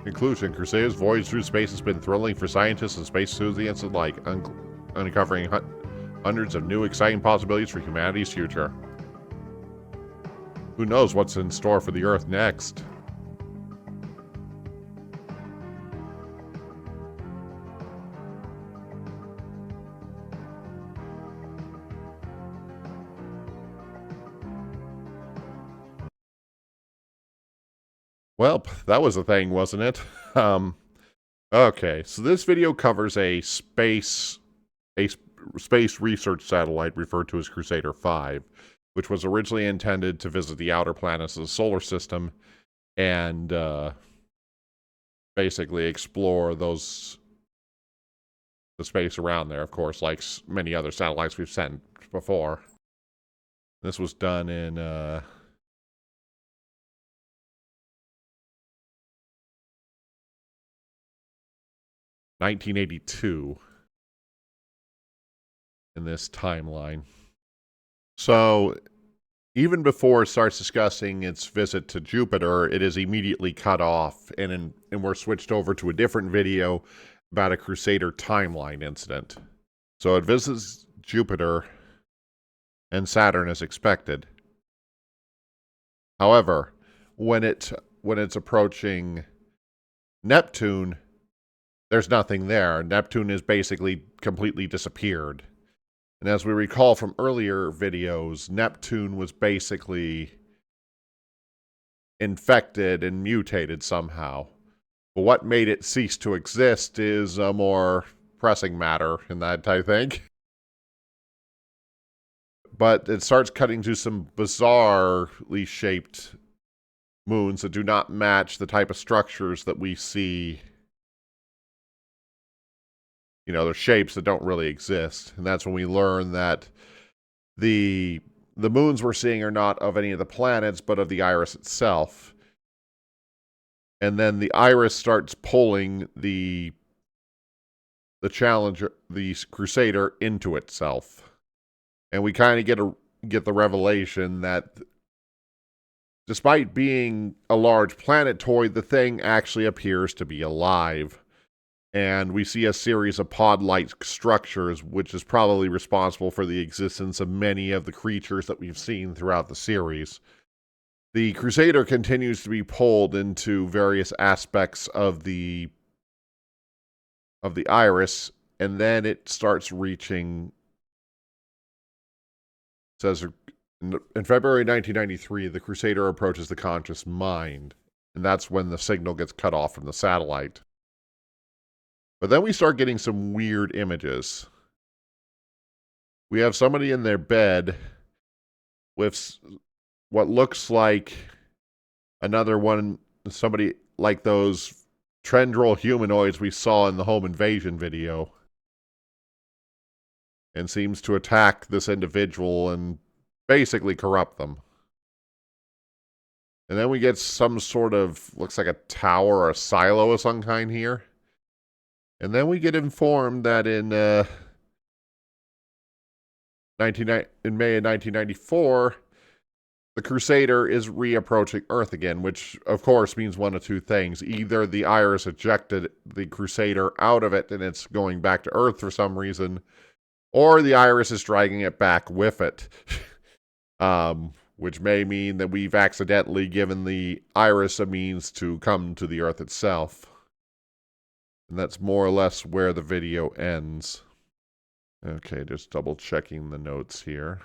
Conclusion: Crusader's voyage through space has been thrilling for scientists and space enthusiasts alike, uncovering hundreds of new exciting possibilities for humanity's future. Who knows what's in store for the Earth next? Well, that was a thing, wasn't it? Okay, so this video covers a space research satellite referred to as Crusader 5, which was originally intended to visit the outer planets of the solar system and basically explore the space around there, of course, like many other satellites we've sent before. This was done in 1982 in this timeline. So even before it starts discussing its visit to Jupiter, it is immediately cut off, and we're switched over to a different video about a Crusader timeline incident. So it visits Jupiter and Saturn as expected. However, when it's approaching Neptune, there's nothing there. Neptune is basically completely disappeared. And as we recall from earlier videos, Neptune was basically infected and mutated somehow. But what made it cease to exist is a more pressing matter in that, I think. But it starts cutting to some bizarrely shaped moons that do not match the type of structures that we see. You know, they're shapes that don't really exist. And that's when we learn that the moons we're seeing are not of any of the planets, but of the iris itself. And then the iris starts pulling the Challenger, the Crusader, into itself. And we kind of get the revelation that despite being a large planetoid, the thing actually appears to be alive. And we see a series of pod-like structures, which is probably responsible for the existence of many of the creatures that we've seen throughout the series. The Crusader continues to be pulled into various aspects of the iris, and then it starts reaching. It says in February 1993, the Crusader approaches the conscious mind, and that's when the signal gets cut off from the satellite. But then we start getting some weird images. We have somebody in their bed with what looks like another one, somebody like those tendril humanoids we saw in the home invasion video, and seems to attack this individual and basically corrupt them. And then we get some sort of, looks like a tower or a silo of some kind here. And then we get informed that in May of 1994, the Crusader is reapproaching Earth again, which of course means one of two things. Either the Iris ejected the Crusader out of it and it's going back to Earth for some reason, or the Iris is dragging it back with it. Which may mean that we've accidentally given the Iris a means to come to the Earth itself. And that's more or less where the video ends. Okay, just double checking the notes here.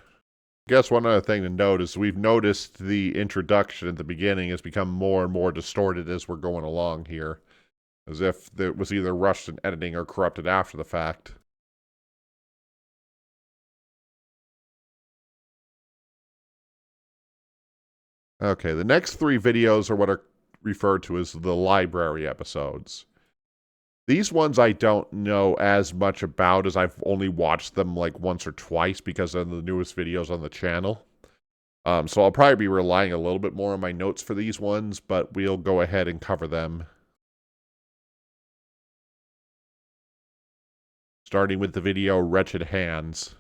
I guess one other thing to note is we've noticed the introduction at the beginning has become more and more distorted as we're going along here. As if it was either rushed in editing or corrupted after the fact. Okay, the next three videos are what are referred to as the library episodes. These ones I don't know as much about, as I've only watched them like once or twice because they're the newest videos on the channel. So I'll probably be relying a little bit more on my notes for these ones, but we'll go ahead and cover them. Starting with the video Wretched Hands.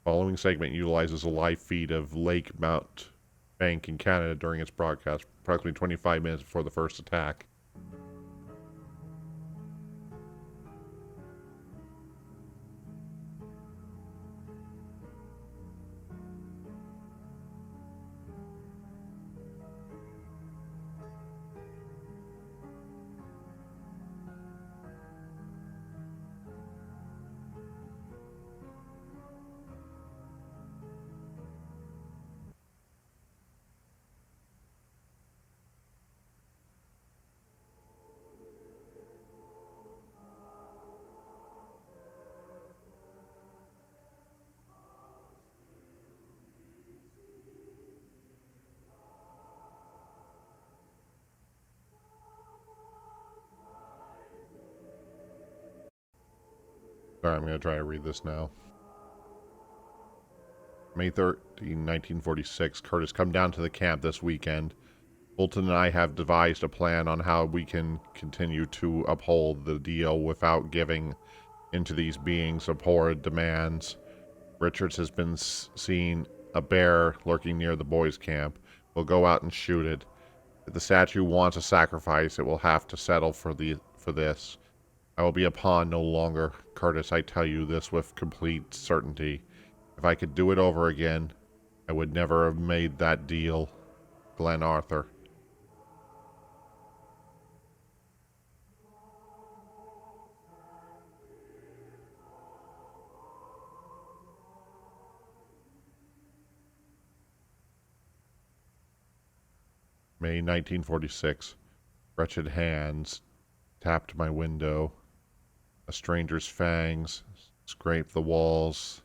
Following segment utilizes a live feed of Lake Mount Bank in Canada during its broadcast, approximately 25 minutes before the first attack. Sorry, I'm going to try to read this now. May 13, 1946. Curtis, come down to the camp this weekend. Fulton and I have devised a plan on how we can continue to uphold the deal without giving into these beings' abhorred demands. Richards has been seen a bear lurking near the boys' camp. We'll go out and shoot it. If the statue wants a sacrifice, it will have to settle for this. I will be a pawn no longer. Curtis, I tell you this with complete certainty. If I could do it over again, I would never have made that deal. Glenn Arthur. May 1946. Wretched hands tapped my window. A stranger's fangs scraped the walls.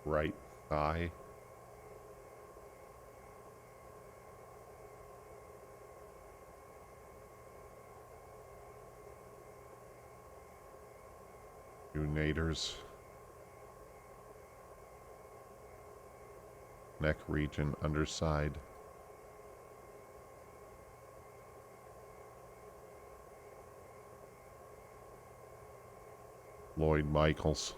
Right thigh. Unators. Neck region, underside. Lloyd Michaels.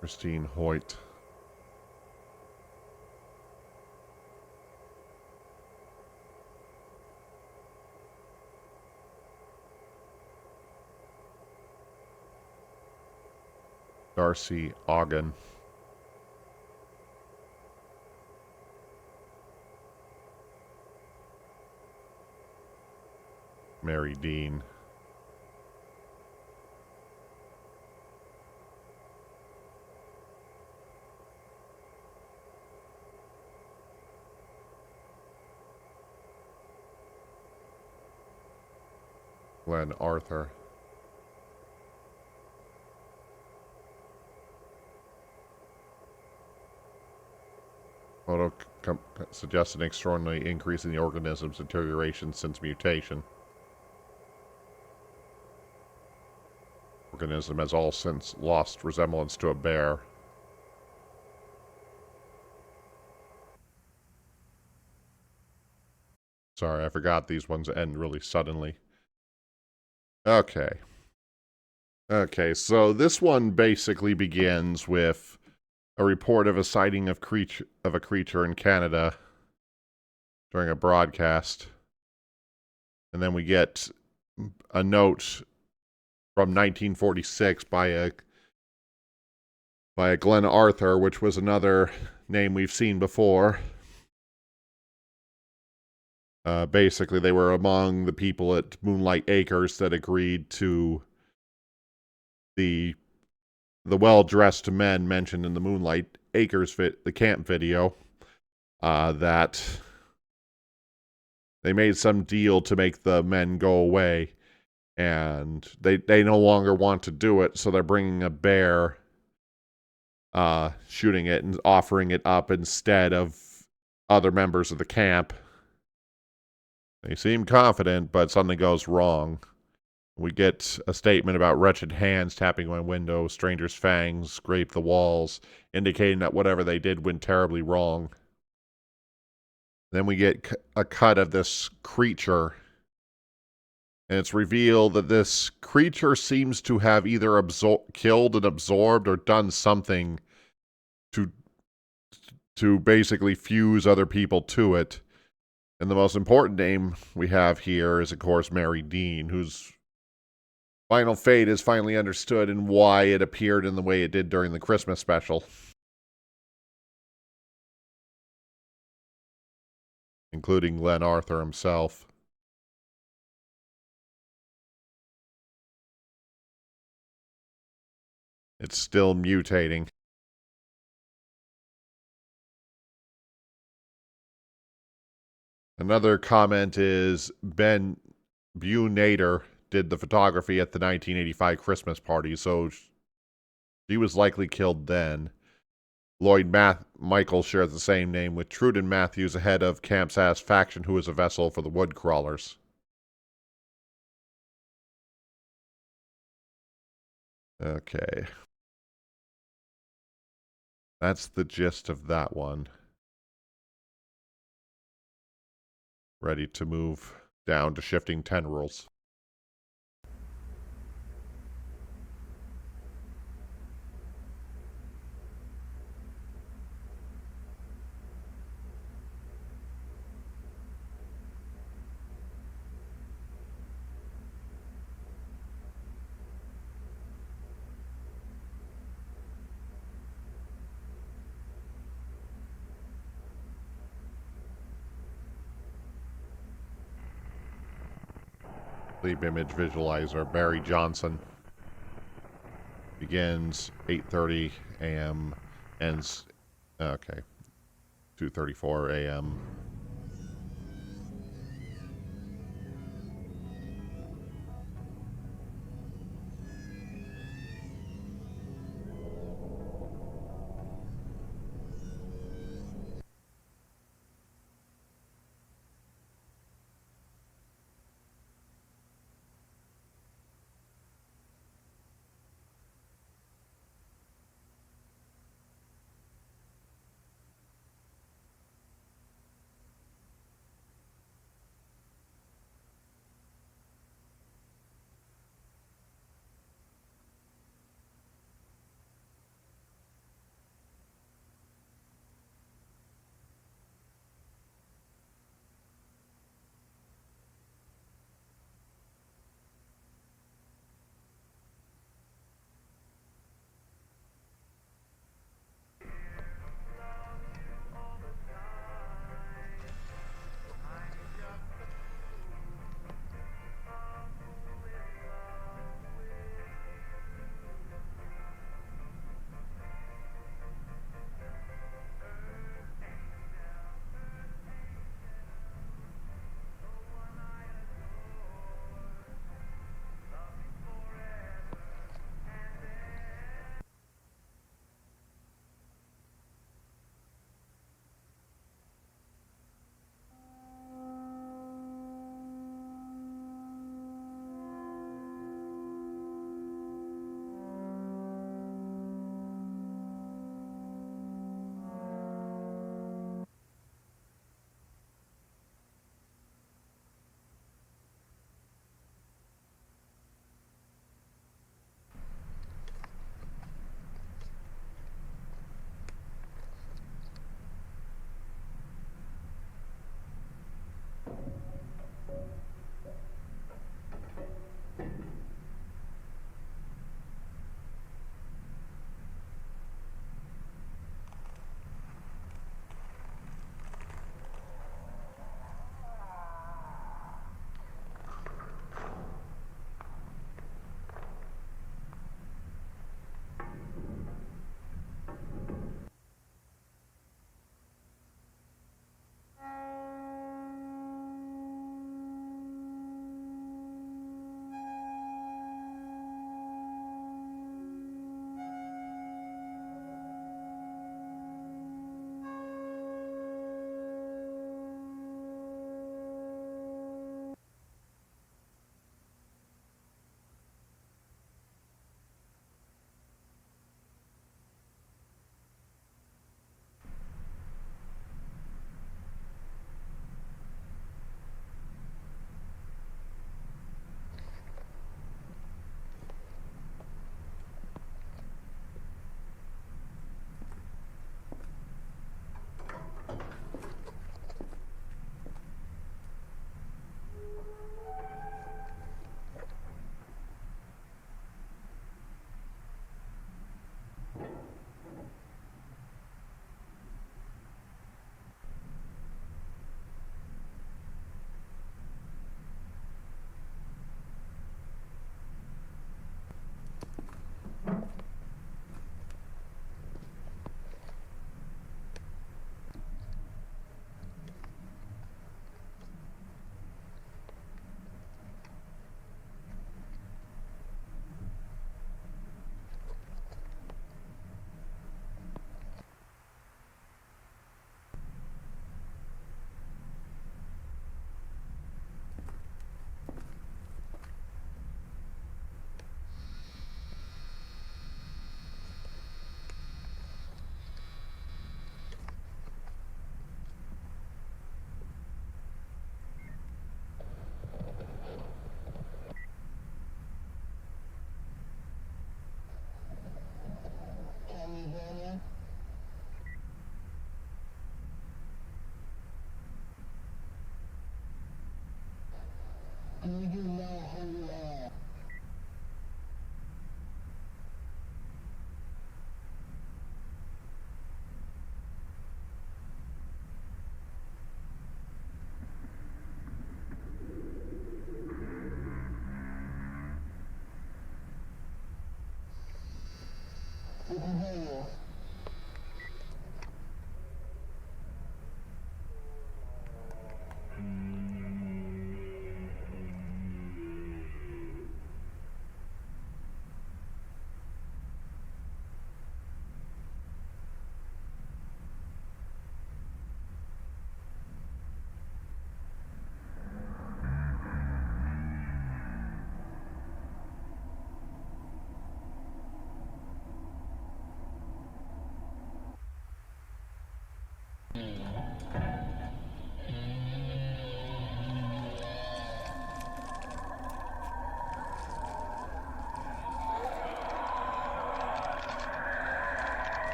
Christine Hoyt. Darcy Ogden. Mary Dean. Glenn Arthur. Photo suggests an extraordinary increase in the organism's deterioration since mutation. Organism has all since lost resemblance to a bear. Sorry, I forgot these ones end really suddenly. Okay. Okay, so this one basically begins with a report of a sighting of a creature in Canada during a broadcast. And then we get a note from 1946 by a Glenn Arthur, which was another name we've seen before. Basically, they were among the people at Moonlight Acres that agreed to the well-dressed men mentioned in the Moonlight Acres the camp video, that they made some deal to make the men go away, and they no longer want to do it, so they're bringing a bear, shooting it and offering it up instead of other members of the camp. They seem confident, but something goes wrong. We get a statement about wretched hands tapping my window, strangers' fangs scrape the walls, indicating that whatever they did went terribly wrong. Then we get a cut of this creature, and it's revealed that this creature seems to have either killed and absorbed or done something to basically fuse other people to it. And the most important name we have here is, of course, Mary Dean, whose final fate is finally understood and why it appeared in the way it did during the Christmas special. Including Glenn Arthur himself. It's still mutating. Another comment is Ben Bunader did the photography at the 1985 Christmas party, so she was likely killed then. Lloyd Michael shares the same name with Truden Matthews, the head of Camp Satisfaction, who is a vessel for the wood crawlers. Okay. That's the gist of that one. Ready to move down to shifting tendrils. Sleep image visualizer, Barry Johnson. Begins 8:30 a.m. ends, okay, 2:34 a.m.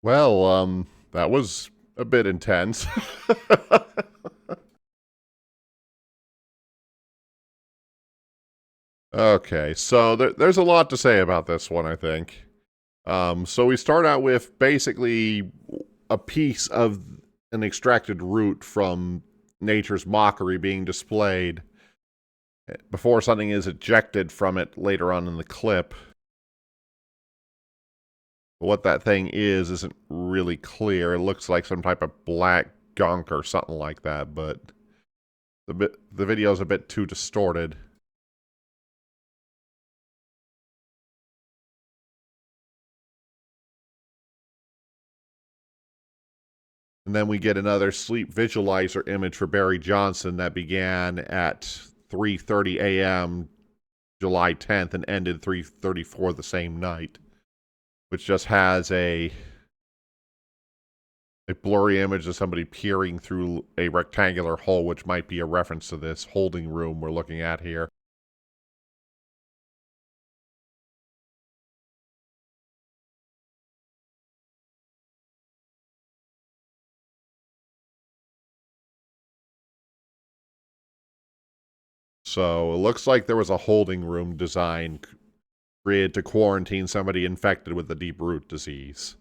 Well, that was a bit intense. Okay, so there's a lot to say about this one, I think. So we start out with basically a piece of an extracted root from nature's mockery being displayed before something is ejected from it later on in the clip. What that thing isn't really clear. It looks like some type of black gunk or something like that, but the video is a bit too distorted. And then we get another sleep visualizer image for Barry Johnson that began at 3:30 a.m. July 10th and ended 3:34 the same night, which just has a blurry image of somebody peering through a rectangular hole, which might be a reference to this holding room we're looking at here. So it looks like there was a holding room design created to quarantine somebody infected with the deep root disease.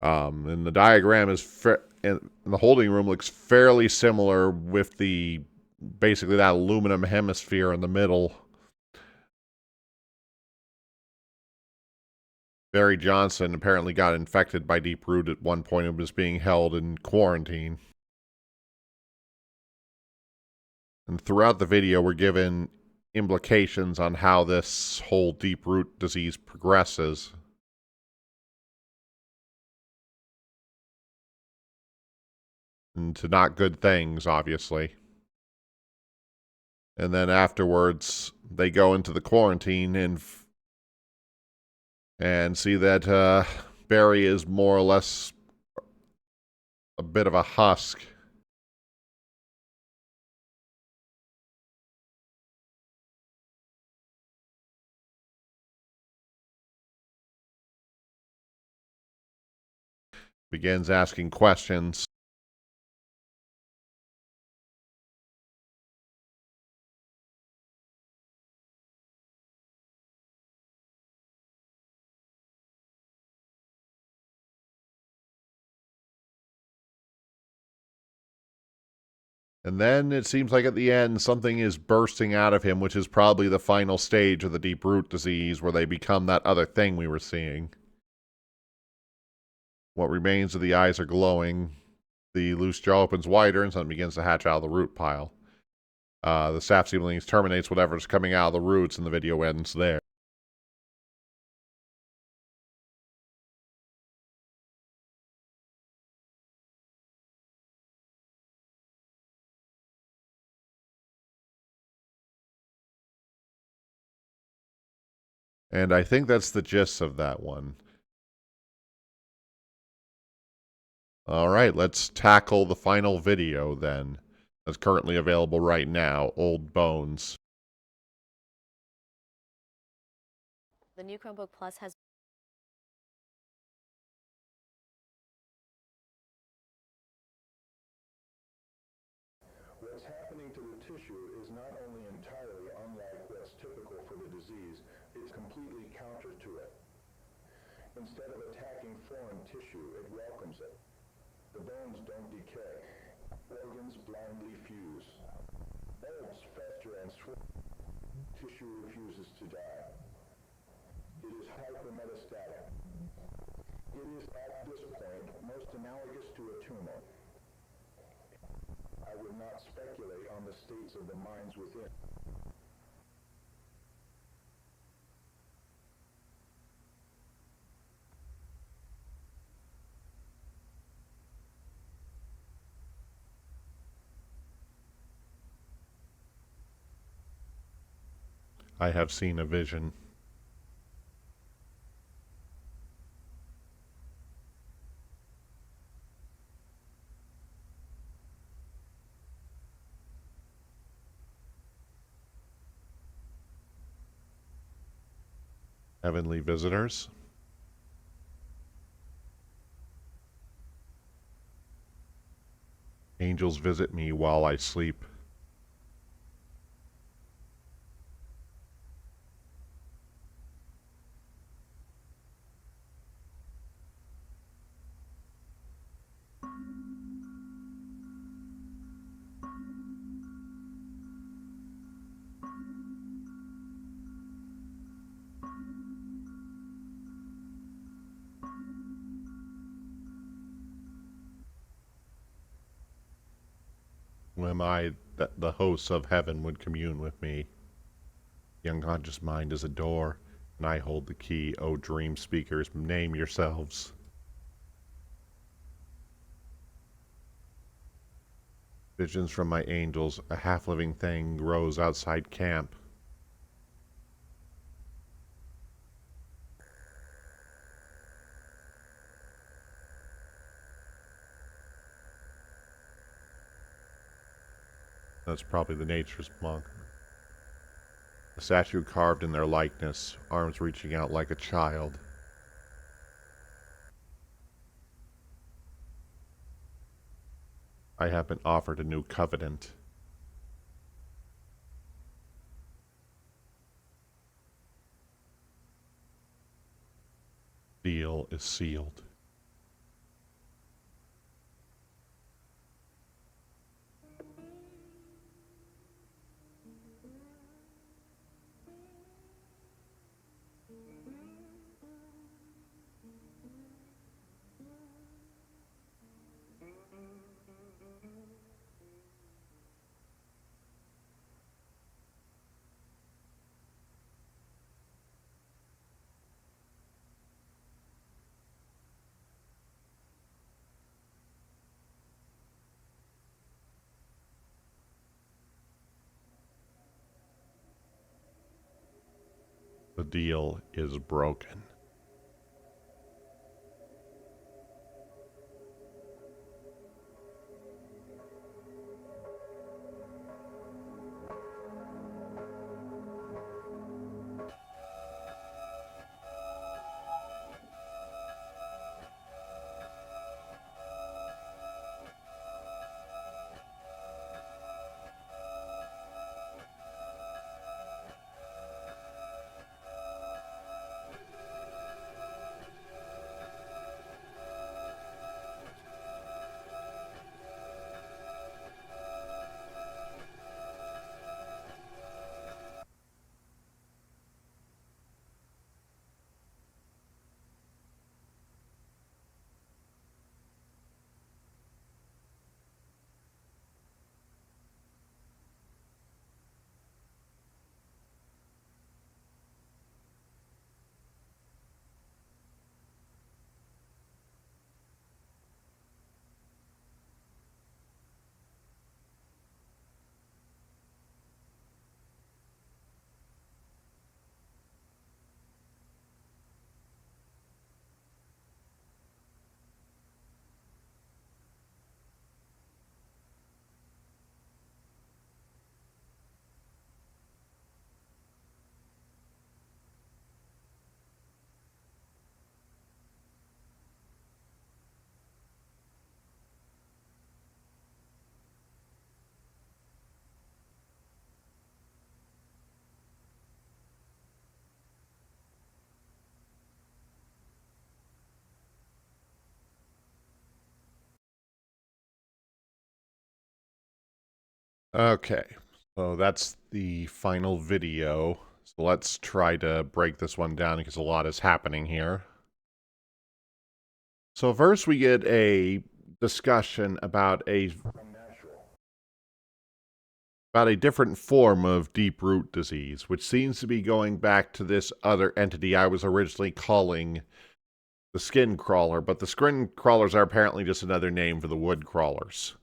And the diagram is and the holding room looks fairly similar with the basically that aluminum hemisphere in the middle. Barry Johnson apparently got infected by deep root at one point and was being held in quarantine. And throughout the video, we're given implications on how this whole deep root disease progresses. Into not good things, obviously. And then afterwards, they go into the quarantine and see that Barry is more or less a bit of a husk. Begins asking questions. And then it seems like at the end, something is bursting out of him, which is probably the final stage of the deep root disease, where they become that other thing we were seeing. What remains of the eyes are glowing. The loose jaw opens wider, and something begins to hatch out of the root pile. The sap seedlings terminates whatever's coming out of the roots, and the video ends there. And I think that's the gist of that one. Alright, let's tackle the final video then. That's currently available right now, Old Bones. The new Chromebook Plus has What's happening to the tissue is not only entirely unlike what's typical for the disease, it's completely counter to it. Instead of attacking foreign tissue, it welcomes it. The bones don't decay. Organs blindly fuse. Bulbs fester and swell. Tissue refuses to die. It is hypermetastatic. It is at this point most analogous to a tumor. I would not speculate on the states of the minds within. I have seen a vision. Heavenly visitors. Angels visit me while I sleep. When the hosts of heaven would commune with me. The unconscious mind is a door, and I hold the key. O dream speakers, name yourselves. Visions from my angels, a half-living thing grows outside camp. That's probably the nature's monk. A statue carved in their likeness, arms reaching out like a child. I have been offered a new covenant. Deal is sealed. The deal is broken. Okay, so that's the final video. So let's try to break this one down because a lot is happening here. So first we get a discussion about a different form of deep root disease, which seems to be going back to this other entity I was originally calling the skin crawler, but the skin crawlers are apparently just another name for the wood crawlers.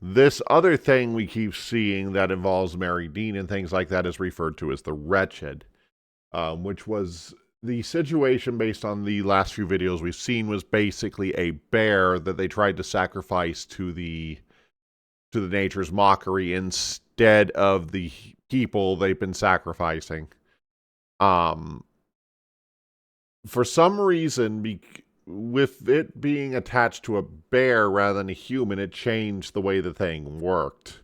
This other thing we keep seeing that involves Mary Dean and things like that is referred to as the Wretched, which was the situation based on the last few videos we've seen was basically a bear that they tried to sacrifice to the nature's mockery instead of the people they've been sacrificing. For some reason, with it being attached to a bear rather than a human, it changed the way the thing worked.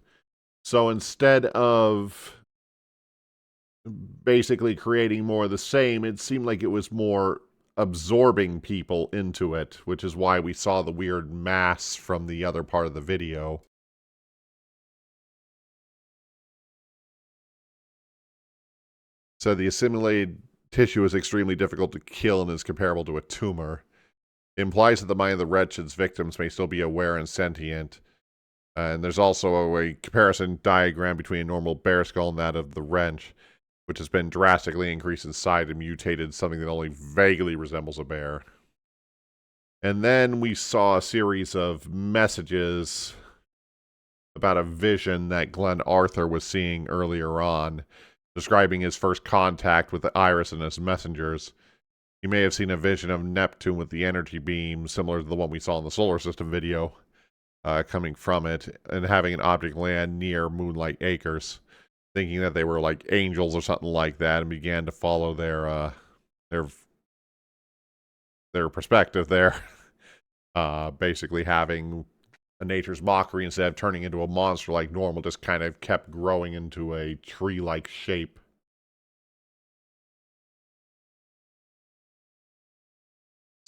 So instead of basically creating more of the same, it seemed like it was more absorbing people into it, which is why we saw the weird mass from the other part of the video. So the assimilated tissue is extremely difficult to kill and is comparable to a tumor. It implies that the mind of the wretched's victims may still be aware and sentient. And there's also a comparison diagram between a normal bear skull and that of the wrench, which has been drastically increased in size and mutated something that only vaguely resembles a bear. And then we saw a series of messages about a vision that Glenn Arthur was seeing earlier on, describing his first contact with the Iris and his messengers. He may have seen a vision of Neptune with the energy beam, similar to the one we saw in the solar system video, coming from it, and having an object land near Moonlight Acres, thinking that they were like angels or something like that, and began to follow their perspective there. Basically having a nature's mockery, instead of turning into a monster like normal, just kind of kept growing into a tree-like shape.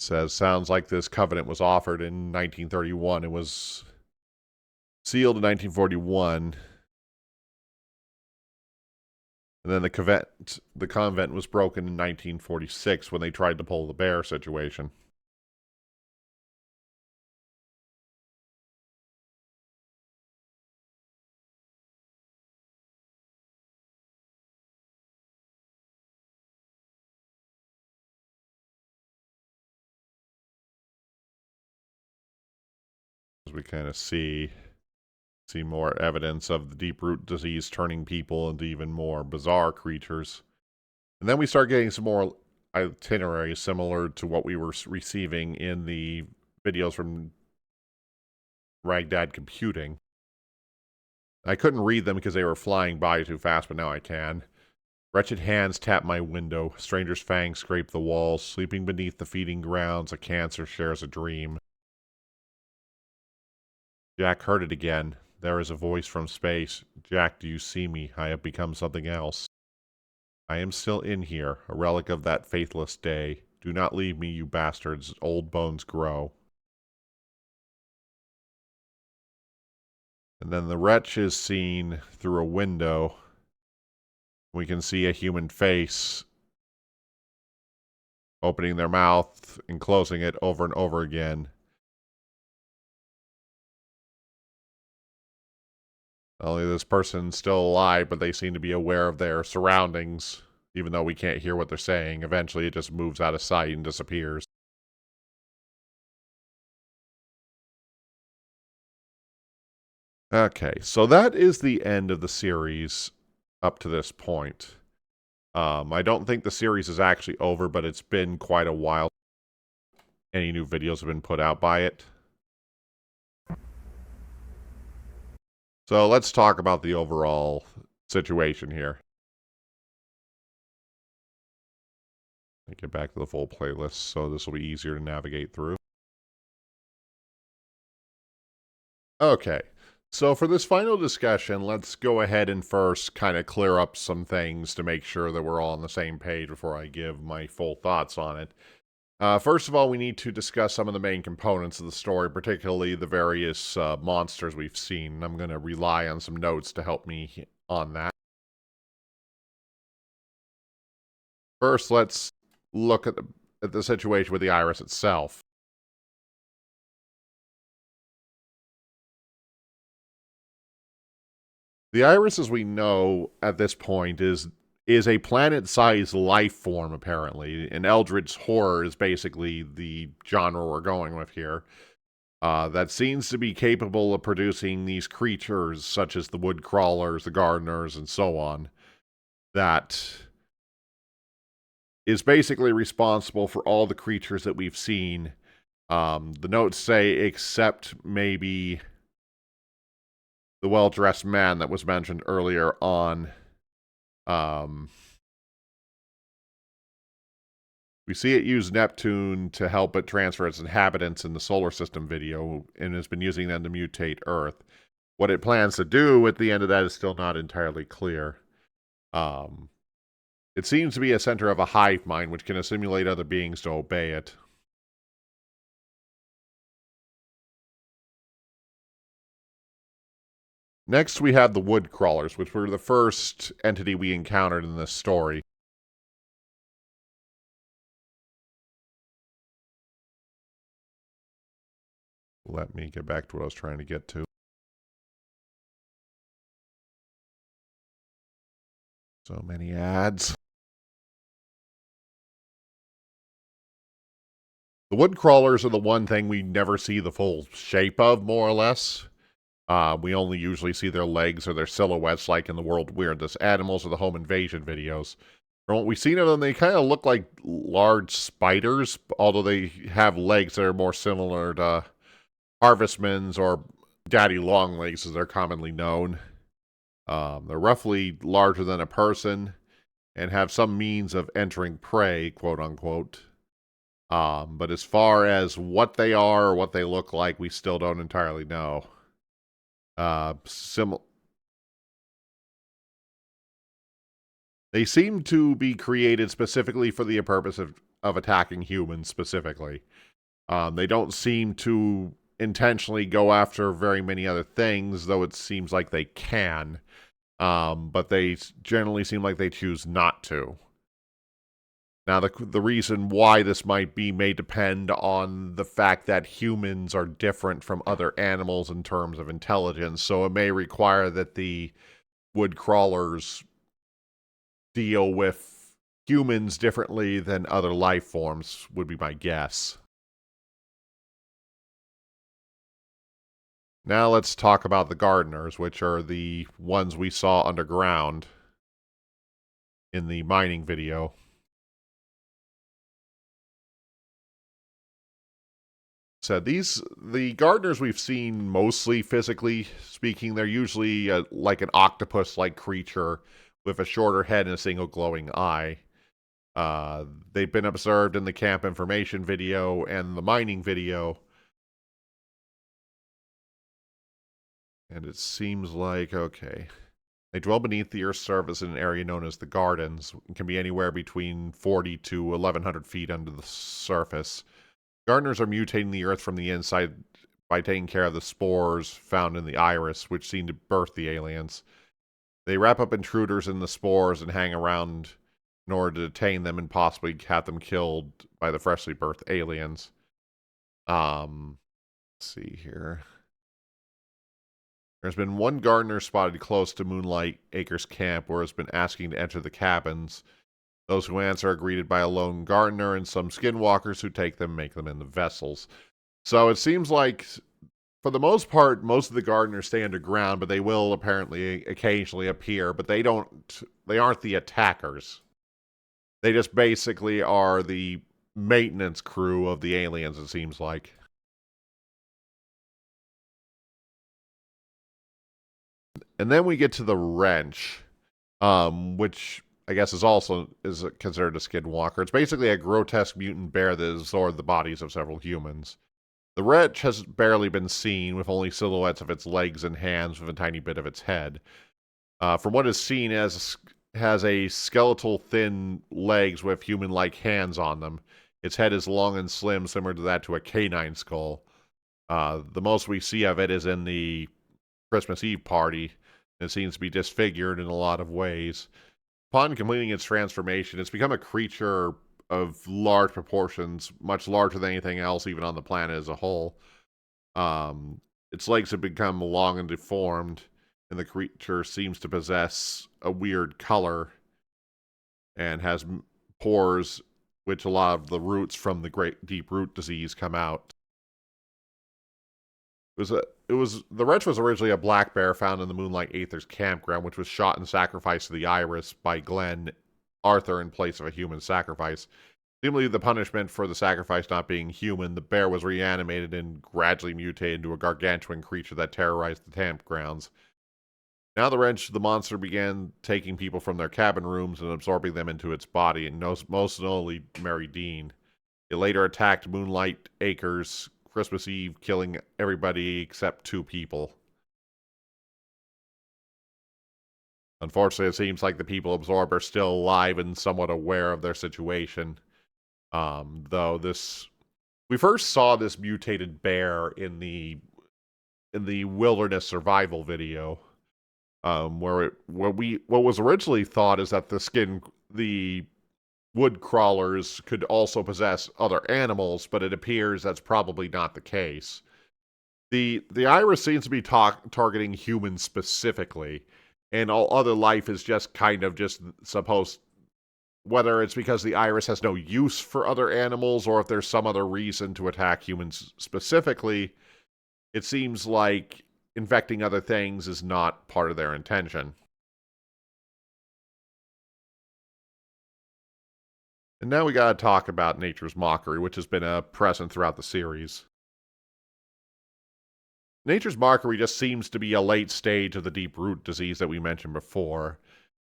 Says, sounds like this covenant was offered in 1931. It was sealed in 1941. And then the convent was broken in 1946 when they tried to pull the bear situation. As we kind of see more evidence of the deep root disease turning people into even more bizarre creatures. And then we start getting some more itineraries similar to what we were receiving in the videos from Ragdad Computing. I couldn't read them because they were flying by too fast, but now I can. Wretched hands tap my window. Stranger's fangs scrape the walls. Sleeping beneath the feeding grounds, a cancer shares a dream. Jack heard it again. There is a voice from space. Jack, do you see me? I have become something else. I am still in here, a relic of that faithless day. Do not leave me, you bastards. Old bones grow. And then the wretch is seen through a window. We can see a human face opening their mouth and closing it over and over again. Only this person's still alive, but they seem to be aware of their surroundings, even though we can't hear what they're saying. Eventually, it just moves out of sight and disappears. Okay, so that is the end of the series up to this point. I don't think the series is actually over, but it's been quite a while. Any new videos have been put out by it. So let's talk about the overall situation here. Let me get back to the full playlist, so this will be easier to navigate through. Okay, so for this final discussion, let's go ahead and first kind of clear up some things to make sure that we're all on the same page before I give my full thoughts on it. First of all, we need to discuss some of the main components of the story, particularly the various monsters we've seen. I'm going to rely on some notes to help me on that. First, let's look at the situation with the iris itself. The iris, as we know at this point, is a planet-sized life form, apparently. And Eldritch horror is basically the genre we're going with here. That seems to be capable of producing these creatures, such as the wood crawlers, the gardeners, and so on, that is basically responsible for all the creatures that we've seen. The notes say, except maybe the well-dressed man that was mentioned earlier on. We see it use Neptune to help it transfer its inhabitants in the solar system video, and has been using them to mutate Earth. What it plans to do at the end of that is still not entirely clear. It seems to be a center of a hive mind, which can assimilate other beings to obey it. Next, we have the wood crawlers, which were the first entity we encountered in this story. Let me get back to what I was trying to get to. So many ads. The wood crawlers are the one thing we never see the full shape of, more or less. We only usually see their legs or their silhouettes, like in the World Weirdest Animals or the Home Invasion videos. From what we've seen of them, they kind of look like large spiders, although they have legs that are more similar to harvestmen's or daddy long legs, as they're commonly known. They're roughly larger than a person and have some means of entering prey, quote unquote. But as far as what they are or what they look like, we still don't entirely know. They seem to be created specifically for the purpose of attacking humans specifically. They don't seem to intentionally go after very many other things, though it seems like they can. But they generally seem like they choose not to. Now, the reason why this might be may depend on the fact that humans are different from other animals in terms of intelligence, so it may require that the wood crawlers deal with humans differently than other life forms, would be my guess. Now let's talk about the gardeners, which are the ones we saw underground in the mining video. So the gardeners we've seen mostly physically speaking, they're usually like an octopus-like creature with a shorter head and a single glowing eye. They've been observed in the camp information video and the mining video. And it seems like, okay. They dwell beneath the Earth's surface in an area known as the Gardens. It can be anywhere between 40 to 1,100 feet under the surface. Gardeners are mutating the Earth from the inside by taking care of the spores found in the iris, which seem to birth the aliens. They wrap up intruders in the spores and hang around in order to detain them and possibly have them killed by the freshly birthed aliens. Let's see here. There's been one gardener spotted close to Moonlight Acres camp where it's been asking to enter the cabins. Those who answer are greeted by a lone gardener and some skinwalkers who take them and make them into vessels. So it seems like, for the most part, most of the gardeners stay underground, but they will apparently occasionally appear, but they aren't the attackers. They just basically are the maintenance crew of the aliens, it seems like. And then we get to the wrench, which I guess is considered a skinwalker. It's basically a grotesque mutant bear that has absorbed the bodies of several humans. The wretch has barely been seen, with only silhouettes of its legs and hands with a tiny bit of its head. From what is seen, it has a skeletal thin legs with human-like hands on them. Its head is long and slim, similar to that to a canine skull. The most we see of it is in the Christmas Eve party. It seems to be disfigured in a lot of ways. Upon completing its transformation, it's become a creature of large proportions, much larger than anything else, even on the planet as a whole. Its legs have become long and deformed, and the creature seems to possess a weird color and has pores, which a lot of the roots from the great deep root disease come out. The wretch was originally a black bear found in the Moonlight Acres campground, which was shot and sacrificed to the Iris by Glenn Arthur in place of a human sacrifice. Seemingly the punishment for the sacrifice not being human, the bear was reanimated and gradually mutated into a gargantuan creature that terrorized the campgrounds. Now the monster began taking people from their cabin rooms and absorbing them into its body, and most notably Mary Dean. It later attacked Moonlight Acres Christmas Eve, killing everybody except 2 people. Unfortunately, it seems like the people absorbed are still alive and somewhat aware of their situation. Though we first saw this mutated bear in the wilderness survival video, what was originally thought is that the wood crawlers could also possess other animals, but it appears that's probably not the case. The iris seems to be targeting humans specifically, and all other life is just kind of just supposed, whether it's because the iris has no use for other animals or if there's some other reason to attack humans specifically, it seems like infecting other things is not part of their intention. And now we gotta talk about Nature's Mockery, which has been a present throughout the series. Nature's Mockery just seems to be a late stage of the deep root disease that we mentioned before,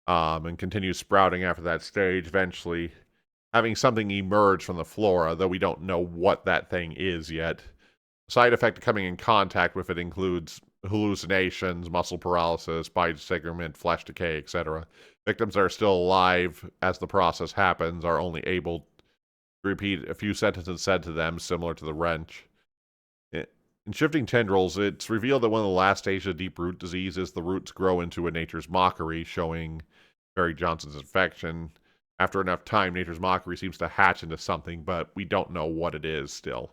and continues sprouting after that stage, eventually having something emerge from the flora, though we don't know what that thing is yet. Side effect of coming in contact with it includes hallucinations, muscle paralysis, body disfigurement, flesh decay, etc. Victims that are still alive as the process happens are only able repeat a few sentences said to them, similar to the wrench. In Shifting Tendrils, it's revealed that one of the last stages of deep root disease is the roots grow into a nature's mockery, showing Barry Johnson's infection. After enough time, nature's mockery seems to hatch into something, but we don't know what it is still.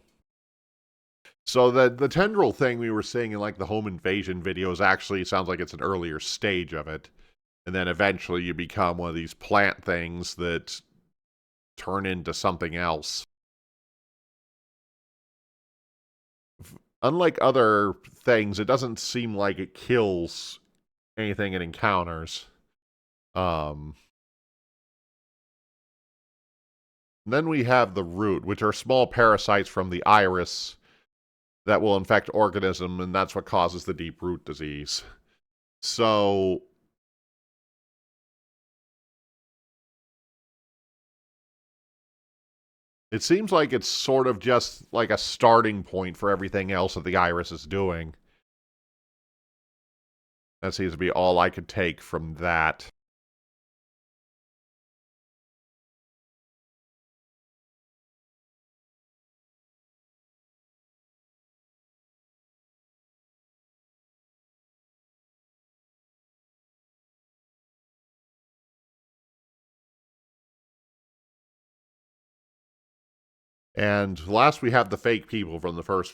So the tendril thing we were seeing in like the home invasion videos actually sounds like it's an earlier stage of it. And then eventually you become one of these plant things that turn into something else. Unlike other things, it doesn't seem like it kills anything it encounters. Then we have the root, which are small parasites from the iris that will infect organism, and that's what causes the deep root disease. So it seems like it's sort of just like a starting point for everything else that the iris is doing. That seems to be all I could take from that. And last we have the fake people from the first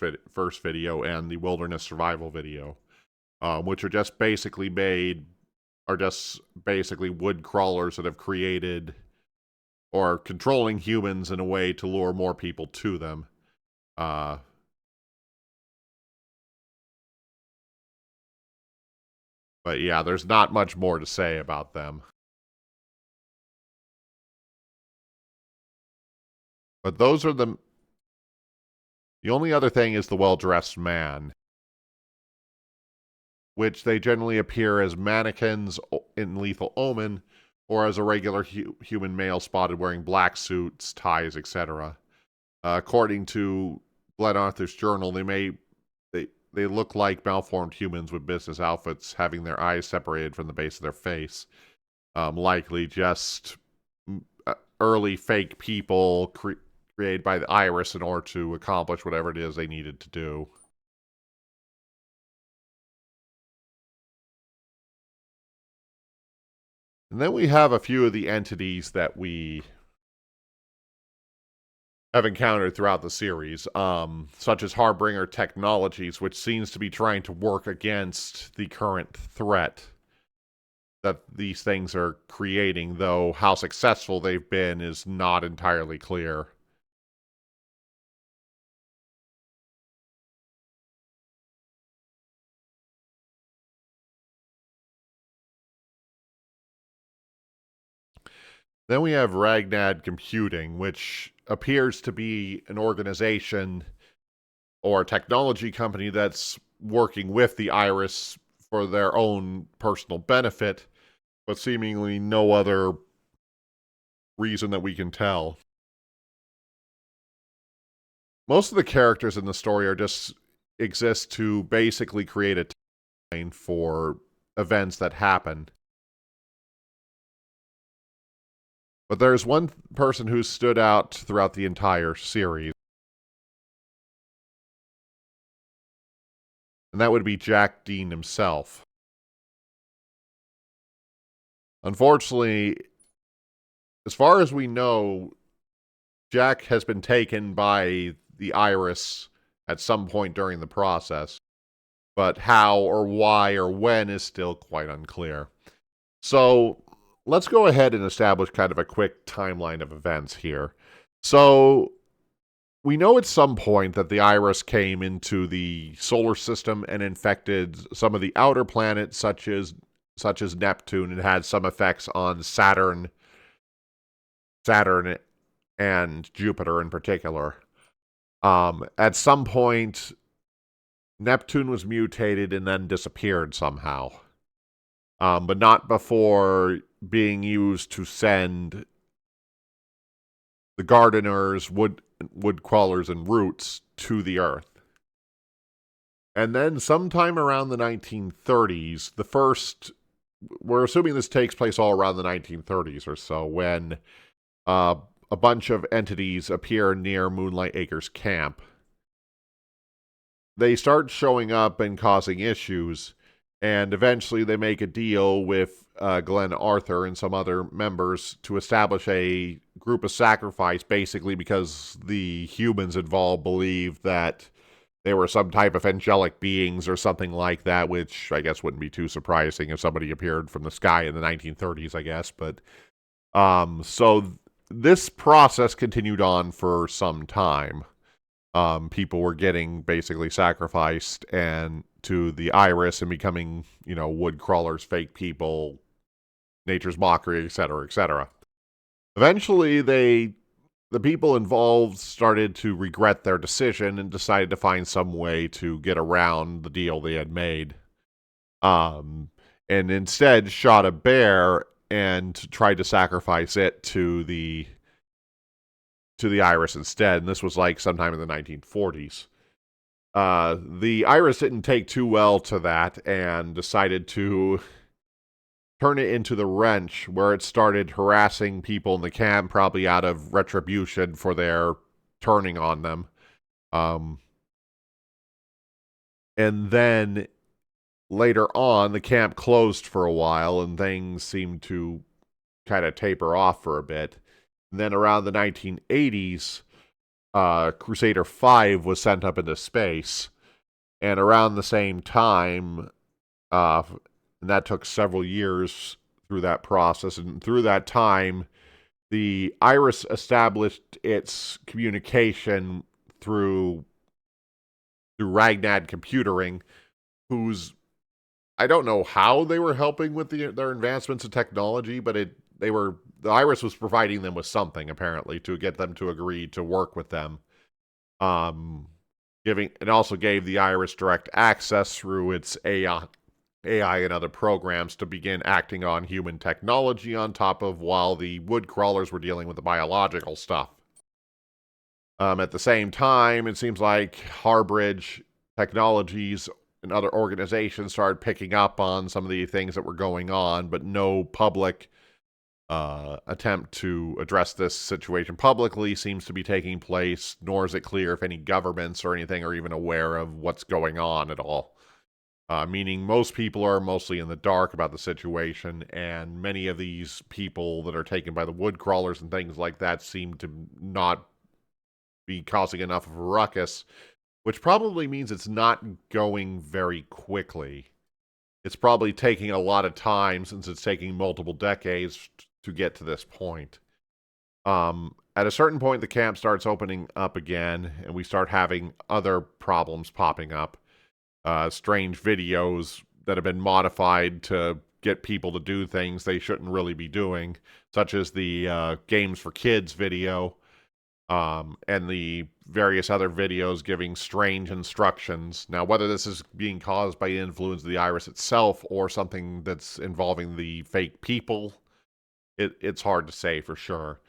video and the wilderness survival video, which are just basically wood crawlers that have created or controlling humans in a way to lure more people to them. But yeah, there's not much more to say about them. But those are the only other thing is the well-dressed man, which they generally appear as mannequins in Lethal Omen, or as a regular human male spotted wearing black suits, ties, etc. According to Glenn Arthur's journal, they look like malformed humans with business outfits, having their eyes separated from the base of their face. Likely just early fake people created by the iris in order to accomplish whatever it is they needed to do. And then we have a few of the entities that we have encountered throughout the series, such as Harbinger Technologies, which seems to be trying to work against the current threat that these things are creating, though how successful they've been is not entirely clear. Then we have Ragnad Computing, which appears to be an organization or a technology company that's working with the Iris for their own personal benefit, but seemingly no other reason that we can tell. Most of the characters in the story are just exist to basically create a timeline for events that happen. But there's one person who stood out throughout the entire series, and that would be Jack Dean himself. Unfortunately, as far as we know, Jack has been taken by the Iris at some point during the process, but how or why or when is still quite unclear. So let's go ahead and establish kind of a quick timeline of events here. So we know at some point that the Iris came into the solar system and infected some of the outer planets, such as Neptune, and had some effects on Saturn and Jupiter in particular. At some point, Neptune was mutated and then disappeared somehow. But not before being used to send the gardeners, wood crawlers, and roots to the Earth. And then sometime around the 1930s, we're assuming this takes place all around the 1930s or so, when a a bunch of entities appear near Moonlight Acres camp. They start showing up and causing issues, and eventually they make a deal with Glenn Arthur and some other members to establish a group of sacrifice, basically because the humans involved believed that they were some type of angelic beings or something like that, which I guess wouldn't be too surprising if somebody appeared from the sky in the 1930s, I guess. But so this process continued on for some time. People were getting basically sacrificed and to the iris and becoming, wood crawlers, fake people, nature's mockery, etc., etc. Eventually, the people involved started to regret their decision and decided to find some way to get around the deal they had made. And instead shot a bear and tried to sacrifice it to the iris instead. And this was like sometime in the 1940s. The iris didn't take too well to that and decided to turn it into the wrench, where it started harassing people in the camp, probably out of retribution for their turning on them. And then later on, the camp closed for a while, and things seemed to kind of taper off for a bit. And then around the 1980s, Crusader 5 was sent up into space. And around the same time, and that took several years through that process. And through that time, the iris established its communication through Ragnad Computing, who's, I don't know how they were helping with their advancements in technology, but the iris was providing them with something, apparently, to get them to agree to work with them. It also gave the iris direct access through its AI and other programs to begin acting on human technology on top of while the wood crawlers were dealing with the biological stuff. At the same time, it seems like Harbridge Technologies and other organizations started picking up on some of the things that were going on, but no public attempt to address this situation publicly seems to be taking place, nor is it clear if any governments or anything are even aware of what's going on at all. Meaning most people are mostly in the dark about the situation, and many of these people that are taken by the wood crawlers and things like that seem to not be causing enough of a ruckus, which probably means it's not going very quickly. It's probably taking a lot of time, since it's taking multiple decades to get to this point. At a certain point, the camp starts opening up again, and we start having other problems popping up. Strange videos that have been modified to get people to do things they shouldn't really be doing, such as the Games for Kids video, and the various other videos giving strange instructions. Now, whether this is being caused by the influence of the iris itself or something that's involving the fake people, it's hard to say for sure.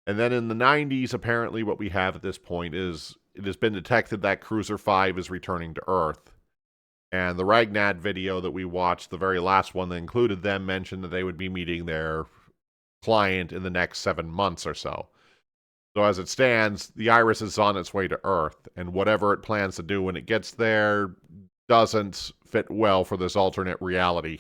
And then in the 90s, apparently what we have at this point is it has been detected that Cruiser 5 is returning to Earth. And the Ragnad video that we watched, the very last one that included them, mentioned that they would be meeting their client in the next 7 months or so. So as it stands, the iris is on its way to Earth, and whatever it plans to do when it gets there doesn't fit well for this alternate reality.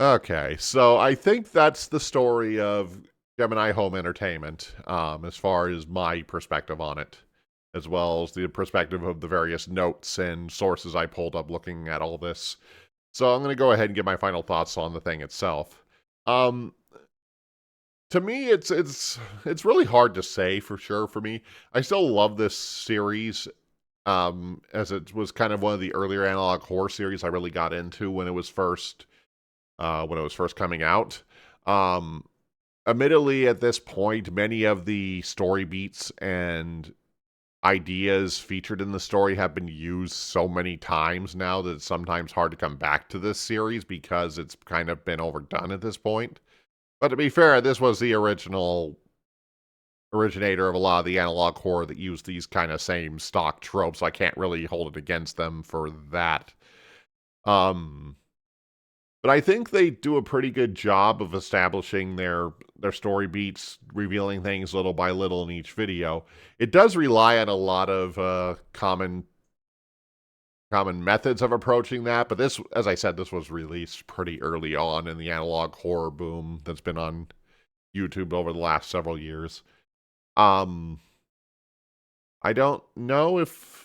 Okay, so I think that's the story of Gemini Home Entertainment, as far as my perspective on it, as well as the perspective of the various notes and sources I pulled up looking at all this. So I'm going to go ahead and give my final thoughts on the thing itself. To me, it's really hard to say for sure for me. I still love this series, as it was kind of one of the earlier analog horror series I really got into when it was first coming out. Admittedly, at this point, many of the story beats and ideas featured in the story have been used so many times now that it's sometimes hard to come back to this series because it's kind of been overdone at this point. But to be fair, this was the originator of a lot of the analog horror that used these kind of same stock tropes, so I can't really hold it against them for that. But But I think they do a pretty good job of establishing their story beats, revealing things little by little in each video. It does rely on a lot of common methods of approaching that, but this, as I said, this was released pretty early on in the analog horror boom that's been on YouTube over the last several years. I don't know if...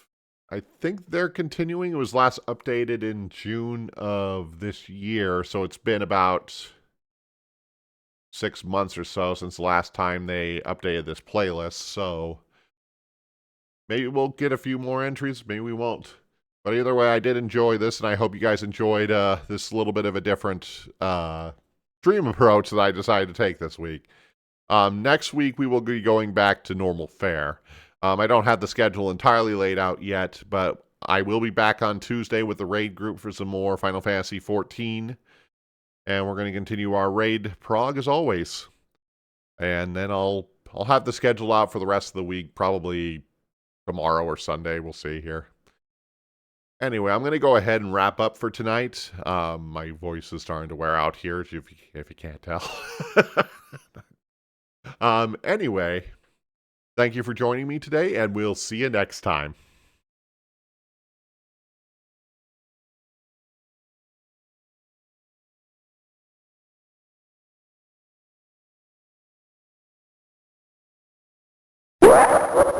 I think they're continuing. It was last updated in June of this year, so it's been about 6 months or so since the last time they updated this playlist, so maybe we'll get a few more entries, maybe we won't. But either way, I did enjoy this, and I hope you guys enjoyed this little bit of a different stream approach that I decided to take this week. Next week, we will be going back to normal fare. I don't have the schedule entirely laid out yet, but I will be back on Tuesday with the raid group for some more Final Fantasy XIV. And we're going to continue our raid prog as always. And then I'll have the schedule out for the rest of the week, probably tomorrow or Sunday. We'll see here. Anyway, I'm going to go ahead and wrap up for tonight. My voice is starting to wear out here, if you can't tell. Anyway, thank you for joining me today, and we'll see you next time. What?